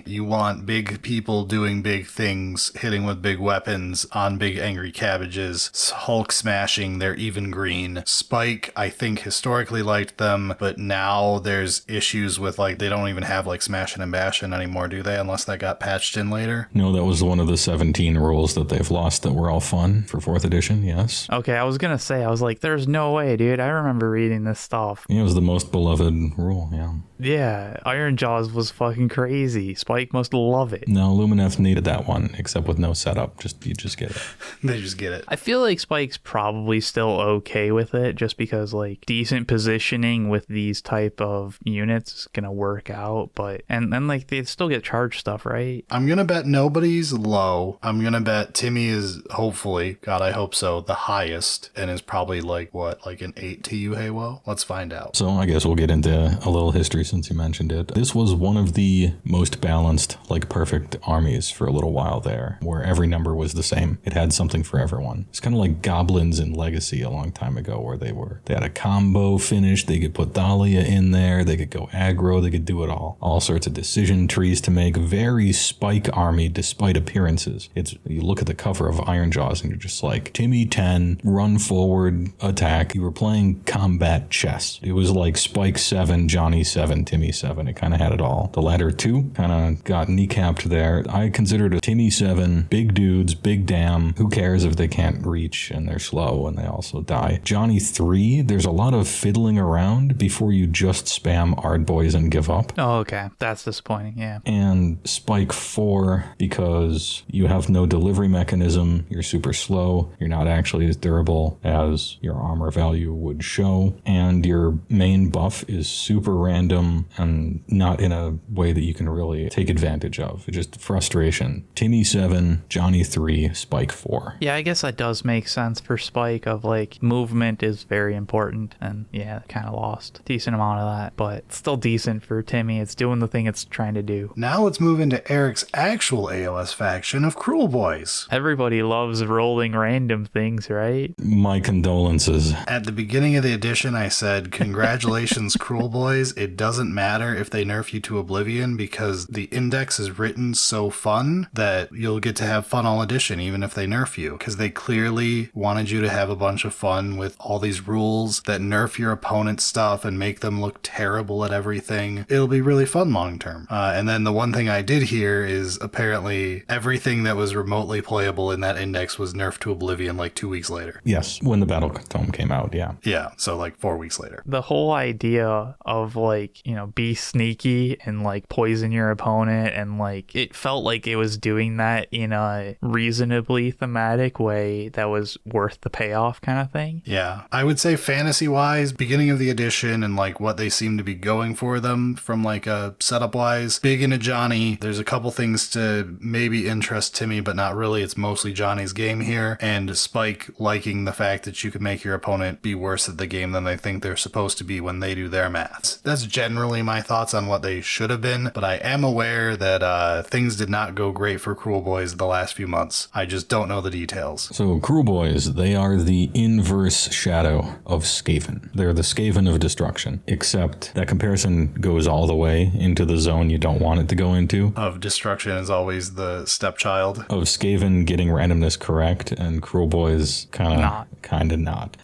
You want big people doing big things, hitting with big weapons on big angry cabbages, Hulk smashing, they're even green. Spike, I think, historically liked them, but now there's issues with, like, they don't even have, like, smashing and bashing anymore, do they? Unless that got patched in later. No, that was one of the 17 rules that they've lost that were all fun for 4th edition, yes. Okay, I was gonna say, I was like, there's no way, dude. I remember reading this stuff. Yeah, it was the most beloved rule, yeah. Yeah, Ironjawz was fucking crazy. Spike must love it. No, Lumineth needed that one, except with no setup. You just get it. They just get it. I feel like Spike's probably still okay with it, just because, like, decent positioning with these type of units is gonna work out, but and like they still get charged stuff, right? I'm gonna bet nobody's low. I'm gonna bet Timmy is, hopefully, God, I hope so, the highest, and is probably like an 8 to you, Heywoah? Let's find out. So I guess we'll get into a little history since you mentioned it. This was one of the most balanced, like perfect armies for a little while there, where every number was the same. It had something for everyone. It's kind of like Goblins in Legacy a long time ago, where they had a combo finish, they could put Thalia in there, they could go aggro, they could do it all sorts of decision trees to make. Very Spike army despite appearances. You look at the cover of Ironjawz and you're just like, Timmy 10, run forward, attack. You were playing combat chess. It was like Spike 7, Johnny 7, Timmy 7. It kind of had it all. The latter 2 kind of got kneecapped there. I considered a Timmy 7, big dudes, big damn. Who cares if they can't reach and they're slow and they also die. Johnny 3, there's a lot of fiddling around before you just spam Ardboys and give up. Oh, okay. That's disappointing. yeah. And Spike 4, because you have no delivery mechanism, you're super slow, you're not actually as durable as your armor value would show, and your main buff is super random and not in a way that you can really take advantage of. It's just frustration. Timmy 7, Johnny 3, Spike 4. Yeah, I guess that does make sense for Spike of like movement is very important, and yeah, kind of lost a decent amount of that, but still decent for Timmy. It's doing the thing it's trying to do. Now let's move into Eric's actual AOS faction of Kruleboyz. Everybody loves rolling random things, right? My condolences. At the beginning of the edition, I said, congratulations, Kruleboyz. It doesn't matter if they nerf you to oblivion because the index is written so fun that you'll get to have fun all edition, even if they nerf you. Because they clearly wanted you to have a bunch of fun with all these rules that nerf your opponent's stuff and make them look terrible at everything. It'll be really fun long term. And then the one thing I did hear is apparently everything that was remotely playable in that index was nerfed to oblivion like 2 weeks later. Yes, when the Battle Tome came out, yeah. Yeah, so like 4 weeks later. The whole idea of like, you know, be sneaky and like poison your opponent, and like it felt like it was doing that in a reasonably thematic way that was worth the payoff kind of thing. Yeah, I would say fantasy wise, beginning of the edition and like what they seem to be going for them from like a setup wise, big into Johnny. There's a couple things to maybe interest Timmy, but not really. It's mostly Johnny's game here, and Spike liking the fact that you can make your opponent be worse at the game than they think they're supposed to be when they do their maths. That's generally my thoughts on what they should have been, but I am aware that things did not go great for Kruleboyz the last few months. I just don't know the details. So Kruleboyz, they are the inverse shadow of Skaven. They're the Skaven of destruction, except that comparison goes all the way into the zone you don't want it to go into. Of destruction is always the stepchild. Of Skaven getting randomness correct, and Kruleboyz kind of not.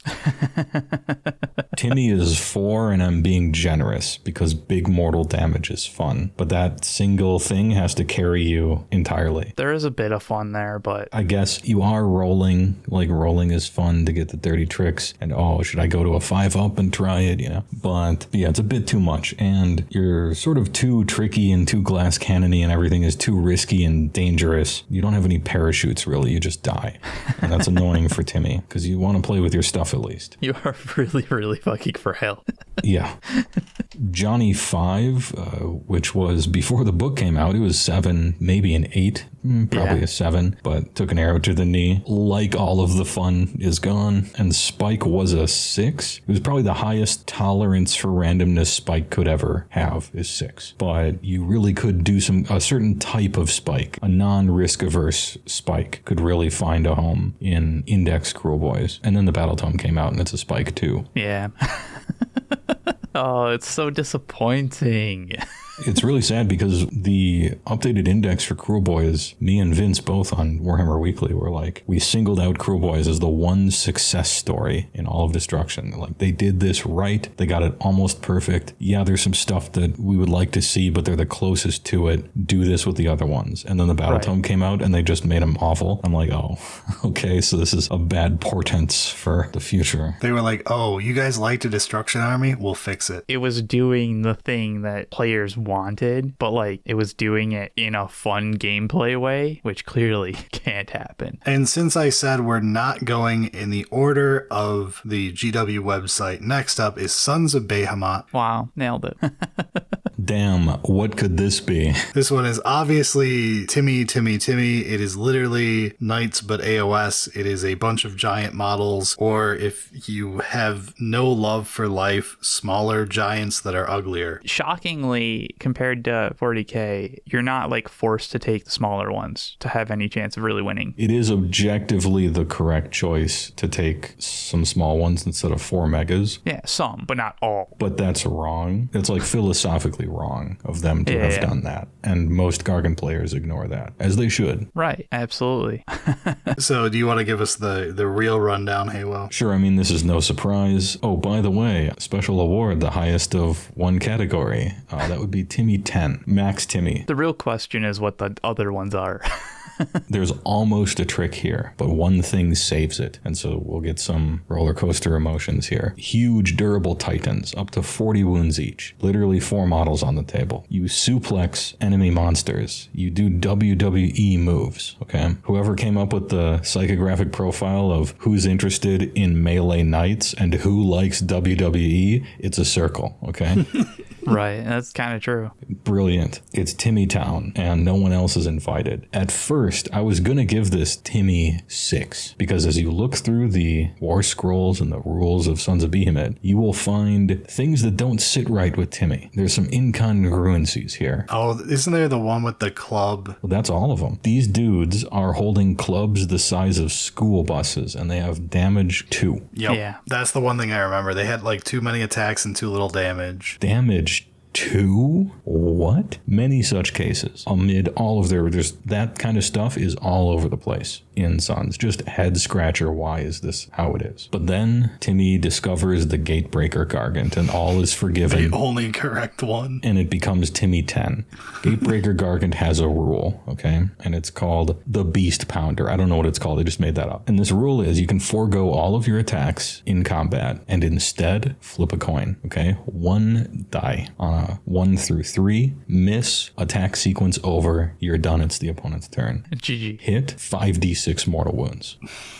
Timmy is 4, and I'm being generous because big mortal damage is fun, but that single thing has to carry you entirely. There is a bit of fun there, but I guess you are rolling, like rolling is fun to get the dirty tricks, and should I go to a 5-up and try it, you know? But yeah, it's a bit too much, and you're sort of too tricky and too glass cannony, and everything is too risky and dangerous. You don't have any parachutes really, you just die. And that's annoying for Timmy, because you want to play with your stuff at least. you are really, really fucking for hell. Yeah. Johnny 5, which was before the book came out, it was 7, maybe an 8, probably a 7, but took an arrow to the knee. Like all of the fun is gone. And Spike was a 6. It was probably the highest tolerance for randomness Spike could ever have is 6. But you really could do a certain type of Spike, a non-risk averse Spike could really find a home in Index Kruleboyz. And then the Battle Tome came out and it's a Spike too. Yeah. Oh, it's so disappointing. It's really sad because the updated index for Kruleboyz, me and Vince both on Warhammer Weekly were like, we singled out Kruleboyz as the one success story in all of destruction. Like, they did this right. They got it almost perfect. Yeah, there's some stuff that we would like to see, but they're the closest to it. Do this with the other ones. And then the Battle Tome came out and they just made them awful. I'm like, oh, okay, so this is a bad portent for the future. They were like, oh, you guys liked a destruction army? We'll fix it. It was doing the thing that players wanted, but like it was doing it in a fun gameplay way, which clearly can't happen. And since I said we're not going in the order of the GW website, next up is Sons of Behemat. Wow, nailed it. Damn, what could this be? This one is obviously Timmy. It is literally Knights but AOS. It is a bunch of giant models, or if you have no love for life, smaller giants that are uglier. Shockingly, compared to 40k, you're not like forced to take the smaller ones to have any chance of really winning. It is objectively the correct choice to take some small ones instead of 4 megas. Yeah, some, but not all. But that's wrong. It's like philosophically wrong of them to have done that. And most Gargan players ignore that, as they should. Right, absolutely. So do you want to give us the real rundown, Heywoah? Sure, I mean, this is no surprise. Oh, by the way, special award, the highest of one category. That would be Timmy 10. Max Timmy. The real question is what the other ones are. There's almost a trick here, but one thing saves it. And so we'll get some roller coaster emotions here. Huge durable titans, up to 40 wounds each. Literally 4 models on the table. You suplex enemy monsters. You do WWE moves, okay? Whoever came up with the psychographic profile of who's interested in melee knights and who likes WWE, it's a circle, okay? Right, that's kind of true. Brilliant. It's Timmy Town, and no one else is invited. At first, I was going to give this Timmy 6, because as you look through the War Scrolls and the rules of Sons of Behemat, you will find things that don't sit right with Timmy. There's some incongruencies here. Oh, isn't there the one with the club? Well, that's all of them. These dudes are holding clubs the size of school buses, and they have damage 2. Yep. Yeah. That's the one thing I remember. They had like too many attacks and too little damage. Damage 2? What? Many such cases. Amid all of there's that kind of stuff is all over the place in Sons. Just head scratcher, why is this how it is? But then Timmy discovers the Gatebreaker Gargant and all is forgiven. The only correct one. And it becomes Timmy 10. Gatebreaker Gargant has a rule, okay? And it's called the Beast Pounder. I don't know what it's called. I just made that up. And this rule is you can forego all of your attacks in combat and instead flip a coin, okay? 1 die on a 1 through 3. Miss, attack sequence over. You're done. It's the opponent's turn. GG. Hit, 5d6 mortal wounds.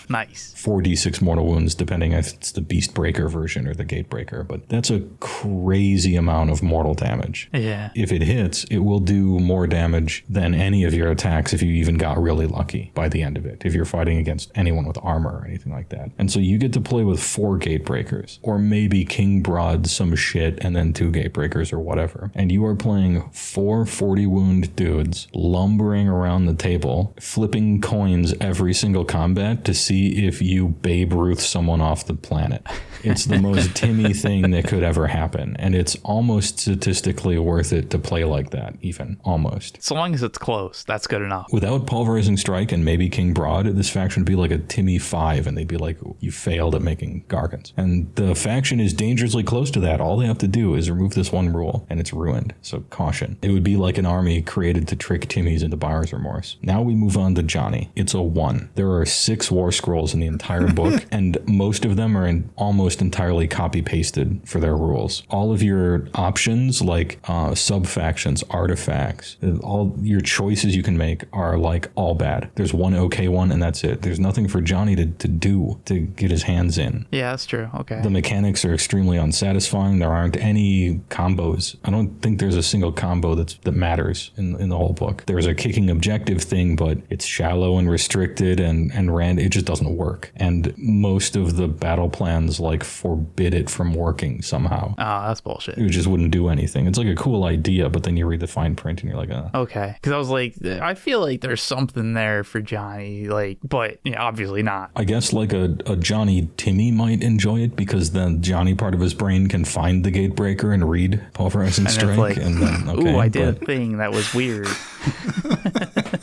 Nice. 4d6 mortal wounds, depending if it's the Beast Breaker version or the Gatebreaker. But that's a crazy amount of mortal damage. Yeah. If it hits, it will do more damage than any of your attacks if you even got really lucky by the end of it, if you're fighting against anyone with armor or anything like that. And so you get to play with 4 Gatebreakers, or maybe King Broad some shit and then 2 Gatebreakers or whatever. And you are playing 4 40 wound dudes lumbering around the table, flipping coins every single combat to see if you Babe Ruth someone off the planet. It's the most Timmy thing that could ever happen. And it's almost statistically worth it to play like that, even. Almost. So long as it's close, that's good enough. Without Pulverizing Strike and maybe King Broad, this faction would be like a Timmy 5, and they'd be like, you failed at making Gargants. And the faction is dangerously close to that. All they have to do is remove this one rule, and it's ruined. So caution. It would be like an army created to trick Timmys into buyer's remorse. Now we move on to Johnny. It's a 1. There are 6 War Scrolls in the entire book, and most of them are almost entirely copy-pasted for their rules. All of your options, like sub-factions, artifacts, all your choices you can make are like all bad. There's one okay one, and that's it. There's nothing for Johnny to do to get his hands in. Yeah, that's true. Okay. The mechanics are extremely unsatisfying. There aren't any combos. I don't think there's a single combo that matters in the whole book. There's a kicking objective thing, but it's shallow and restricted and it just doesn't work. And most of the battle plans like forbid it from working somehow. Oh, that's bullshit. It just wouldn't do anything. It's like a cool idea, but then you read the fine print and you're like, Okay. Because I was like, I feel like there's something there for Johnny, like, but yeah, obviously not. I guess like a Johnny Timmy might enjoy it because then Johnny part of his brain can find the Gatebreaker and read Pulverizing Strike. Like, and then, okay, ooh, I did a thing that was weird.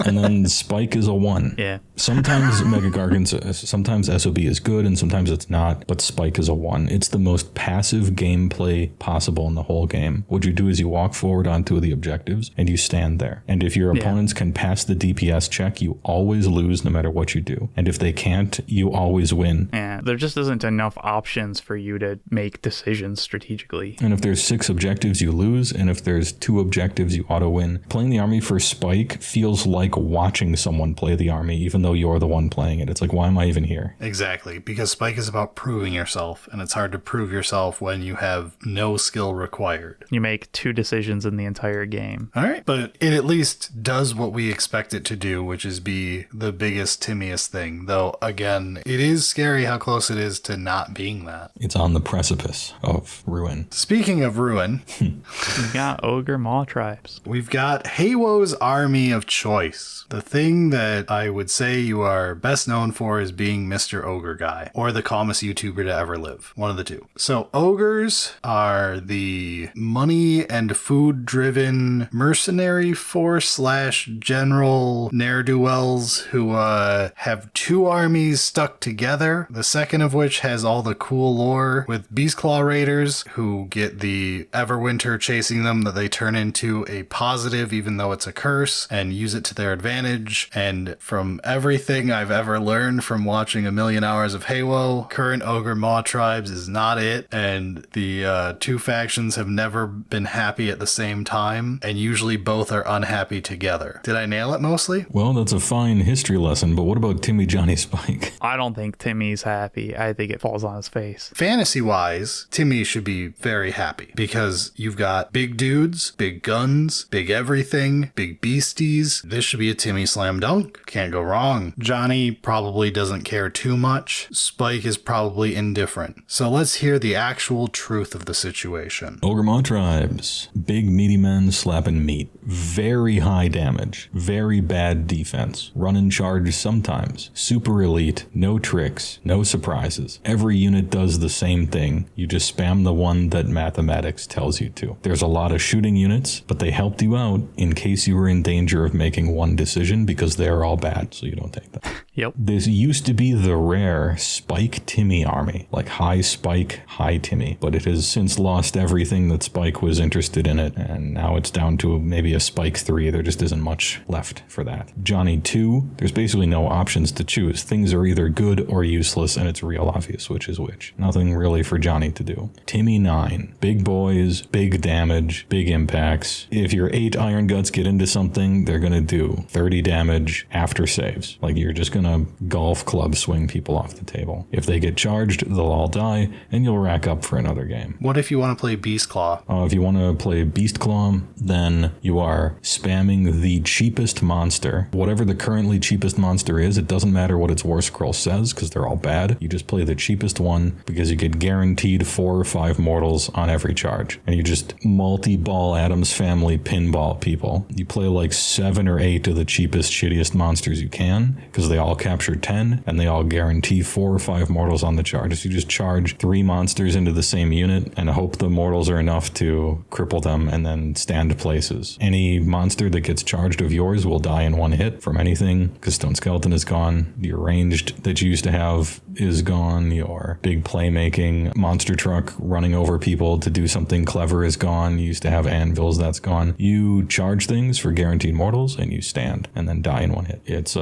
And then Spike is a 1. Yeah. Sometimes Mega Gargants, sometimes SOB is good and sometimes it's not, but Spike is a 1. It's the most passive gameplay possible in the whole game. What you do is you walk forward onto the objectives and you stand there. And if your opponents can pass the DPS check, you always lose no matter what you do. And if they can't, you always win. Yeah, there just isn't enough options for you to make decisions strategically. And if there's 6 objectives, you lose. And if there's 2 objectives, you auto win. Playing the army for Spike feels like watching someone play the army, even though you're the one playing it. It's like, why am I even here? Exactly, because Spike is about proving yourself, and it's hard to prove yourself when you have no skill required. You make 2 decisions in the entire game. All right, but it at least does what we expect it to do, which is be the biggest, timmiest thing. Though, again, it is scary how close it is to not being that. It's on the precipice of ruin. Speaking of ruin, We've got Ogor Mawtribes. we've got Heywoah's army of choice. The thing that I would say you are best known for is being Mr. Ogre Guy, or the calmest YouTuber to ever live. One of the two. So ogres are the money and food driven mercenary force / general ne'er-do-wells who have 2 armies stuck together. The second of which has all the cool lore with Beastclaw Raiders, who get the Everwinter chasing them that they turn into a positive even though it's a curse, and use it to their advantage. And from everything I've ever learned from watching a million hours of Heywoah, current Ogor Mawtribes is not it, and the two factions have never been happy at the same time, and usually both are unhappy together. Did I nail it mostly? Well, that's a fine history lesson, but what about Timmy Johnny Spike? I don't think Timmy's happy. I think it falls on his face. Fantasy-wise, Timmy should be very happy because you've got big dudes, big guns, big everything, big beasties. This should be a Timmy slam dunk. Can't go wrong. Johnny probably doesn't care too much. Spike is probably indifferent. So let's hear the actual truth of the situation. Ogor Mawtribes. Big meaty men slapping meat. Very high damage. Very bad defense. Run and charge sometimes. Super elite. No tricks. No surprises. Every unit does the same thing. You just spam the one that mathematics tells you to. There's a lot of shooting units, but they helped you out in case you were in danger of making one decision because they're all bad, so you don't take them. Yep. This used to be the rare Spike Timmy army, like high Spike, high Timmy, but it has since lost everything that Spike was interested in it, and now it's down to maybe a Spike 3. There just isn't much left for that. Johnny 2, there's basically no options to choose. Things are either good or useless, and it's real obvious which is which. Nothing really for Johnny to do. Timmy 9, big boys, big damage, big impacts. If your 8 Iron Guts get into something, they're gonna do 30 damage after saves. Like, you're just gonna golf club swing people off the table. If they get charged, they'll all die, and you'll rack up for another game. What if you want to play Beastclaw? If you want to play Beastclaw, then you are spamming the cheapest monster. Whatever the currently cheapest monster is, it doesn't matter what its war scroll says, because they're all bad. You just play the cheapest one, because you get guaranteed 4 or 5 mortals on every charge. And you just multi-ball Addams Family pinball people. You play like 7 or 8 of the cheapest, shittiest monsters you can, because they all capture 10, and they all guarantee 4 or 5 mortals on the charge. So you just charge 3 monsters into the same unit and hope the mortals are enough to cripple them and then stand places. Any monster that gets charged of yours will die in one hit from anything, because Stone Skeleton is gone. Your ranged that you used to have is gone. Your big playmaking monster truck running over people to do something clever is gone. You used to have anvils, that's gone. You charge things for guaranteed mortals and you stand and then die in one hit. It's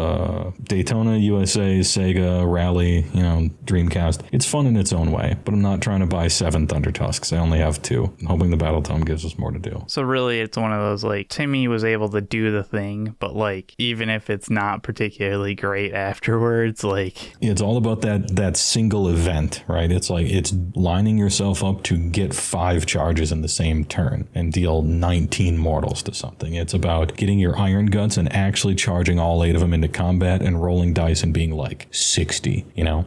Daytona, USA, Sega, Rally, Dreamcast. It's fun in its own way, but I'm not trying to buy 7 Thunder Tusks. I only have 2. I'm hoping the Battle Tome gives us more to do. So really, it's one of those, like, Timmy was able to do the thing, but, like, even if it's not particularly great afterwards, like... It's all about that single event, right? It's like, it's lining yourself up to get 5 charges in the same turn and deal 19 mortals to something. It's about getting your Iron Guts and actually charging all 8 of them into combat and rolling dice and being like 60,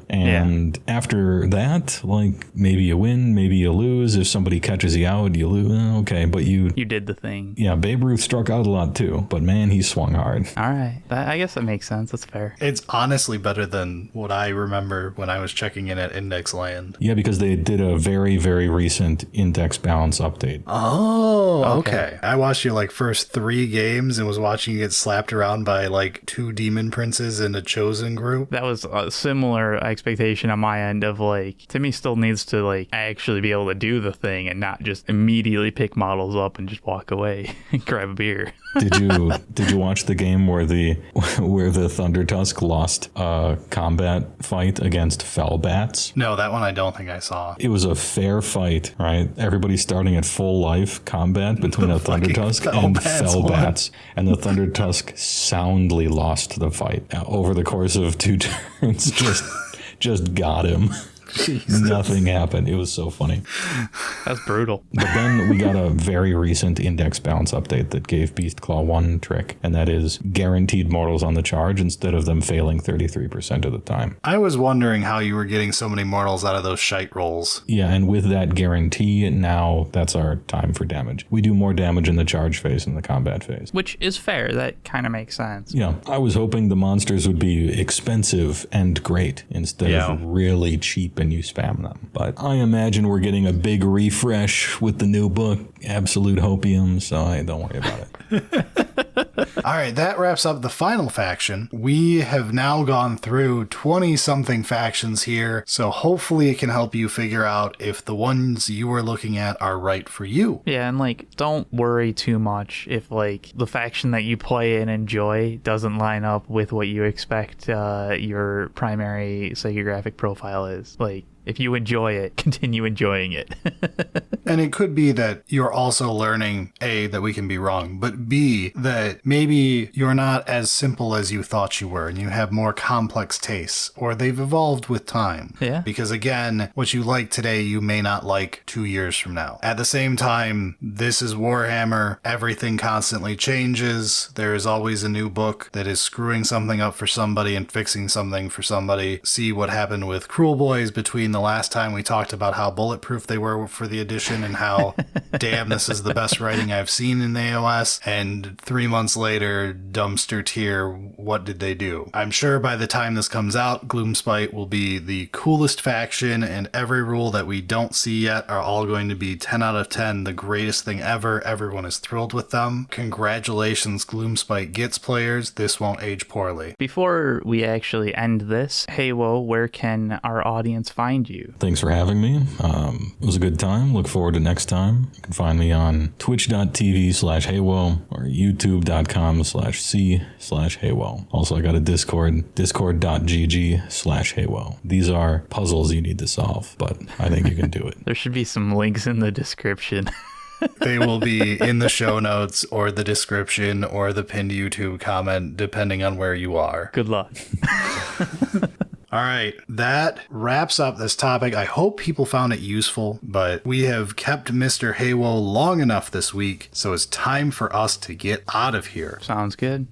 And after that, like, maybe you win, maybe you lose. If somebody catches you out, you lose. Okay, but you did the thing. Yeah, Babe Ruth struck out a lot too, but man, he swung hard. All right. I guess that makes sense. That's fair. It's honestly better than what I remember when I was checking in at Index Land. Yeah, because they did a very, very recent index balance update. Oh, okay. I watched your first 3 games and was watching you get slapped around by 2 demon princes in a chosen group. That was a similar expectation on my end of Timmy still needs to actually be able to do the thing and not just immediately pick models up and just walk away and grab a beer. Did you watch the game where the Thunder Tusk lost a combat fight against Fell Bats? No, that one I don't think I saw. It was a fair fight, right? Everybody starting at full life combat between a Thunder Tusk and Fell Bats, and the Thunder Tusk soundly lost the fight over the course of 2 turns. Just got him. Jesus. Nothing happened. It was so funny. That's brutal. But then we got a very recent index balance update that gave Beastclaw one trick, and that is guaranteed mortals on the charge instead of them failing 33% of the time. I was wondering how you were getting so many mortals out of those shite rolls. Yeah, and with that guarantee, now that's our time for damage. We do more damage in the charge phase than the combat phase. Which is fair. That kind of makes sense. Yeah, I was hoping the monsters would be expensive and great instead of really cheap and you spam them. But I imagine we're getting a big refresh with the new book, Absolute Hopium, so don't worry about it. All right, that wraps up the final faction. We have now gone through 20-something factions here, so hopefully it can help you figure out if the ones you are looking at are right for you. Yeah, and like, don't worry too much if like the faction that you play and enjoy doesn't line up with what you expect your primary psychographic profile is. Like, if you enjoy it, continue enjoying it. And it could be that you're also learning, A, that we can be wrong, but B, that maybe you're not as simple as you thought you were and you have more complex tastes, or they've evolved with time. Yeah. Because again, what you like today, you may not like 2 years from now. At the same time, this is Warhammer. Everything constantly changes. There is always a new book that is screwing something up for somebody and fixing something for somebody. See what happened with Kruleboyz between the last time we talked about how bulletproof they were for the edition and how, damn, this is the best writing I've seen in AOS. And 3 months later, dumpster tier, what did they do? I'm sure by the time this comes out, Gloomspite will be the coolest faction, and every rule that we don't see yet are all going to be 10 out of 10, the greatest thing ever. Everyone is thrilled with them. Congratulations, Gloomspite Gitz players. This won't age poorly. Before we actually end this, Heywoah, where can our audience find you? Thanks for having me. It was a good time. Look forward to next time. You can find me on twitch.tv/Heywoah or youtube.com/c/Heywoah. Also, I got a Discord, discord.gg/Heywoah. These are puzzles you need to solve, but I think you can do it. There should be some links in the description. They will be in the show notes or the description or the pinned YouTube comment, depending on where you are. Good luck. All right, that wraps up this topic. I hope people found it useful, but we have kept Mr. Heywoah long enough this week, so it's time for us to get out of here. Sounds good.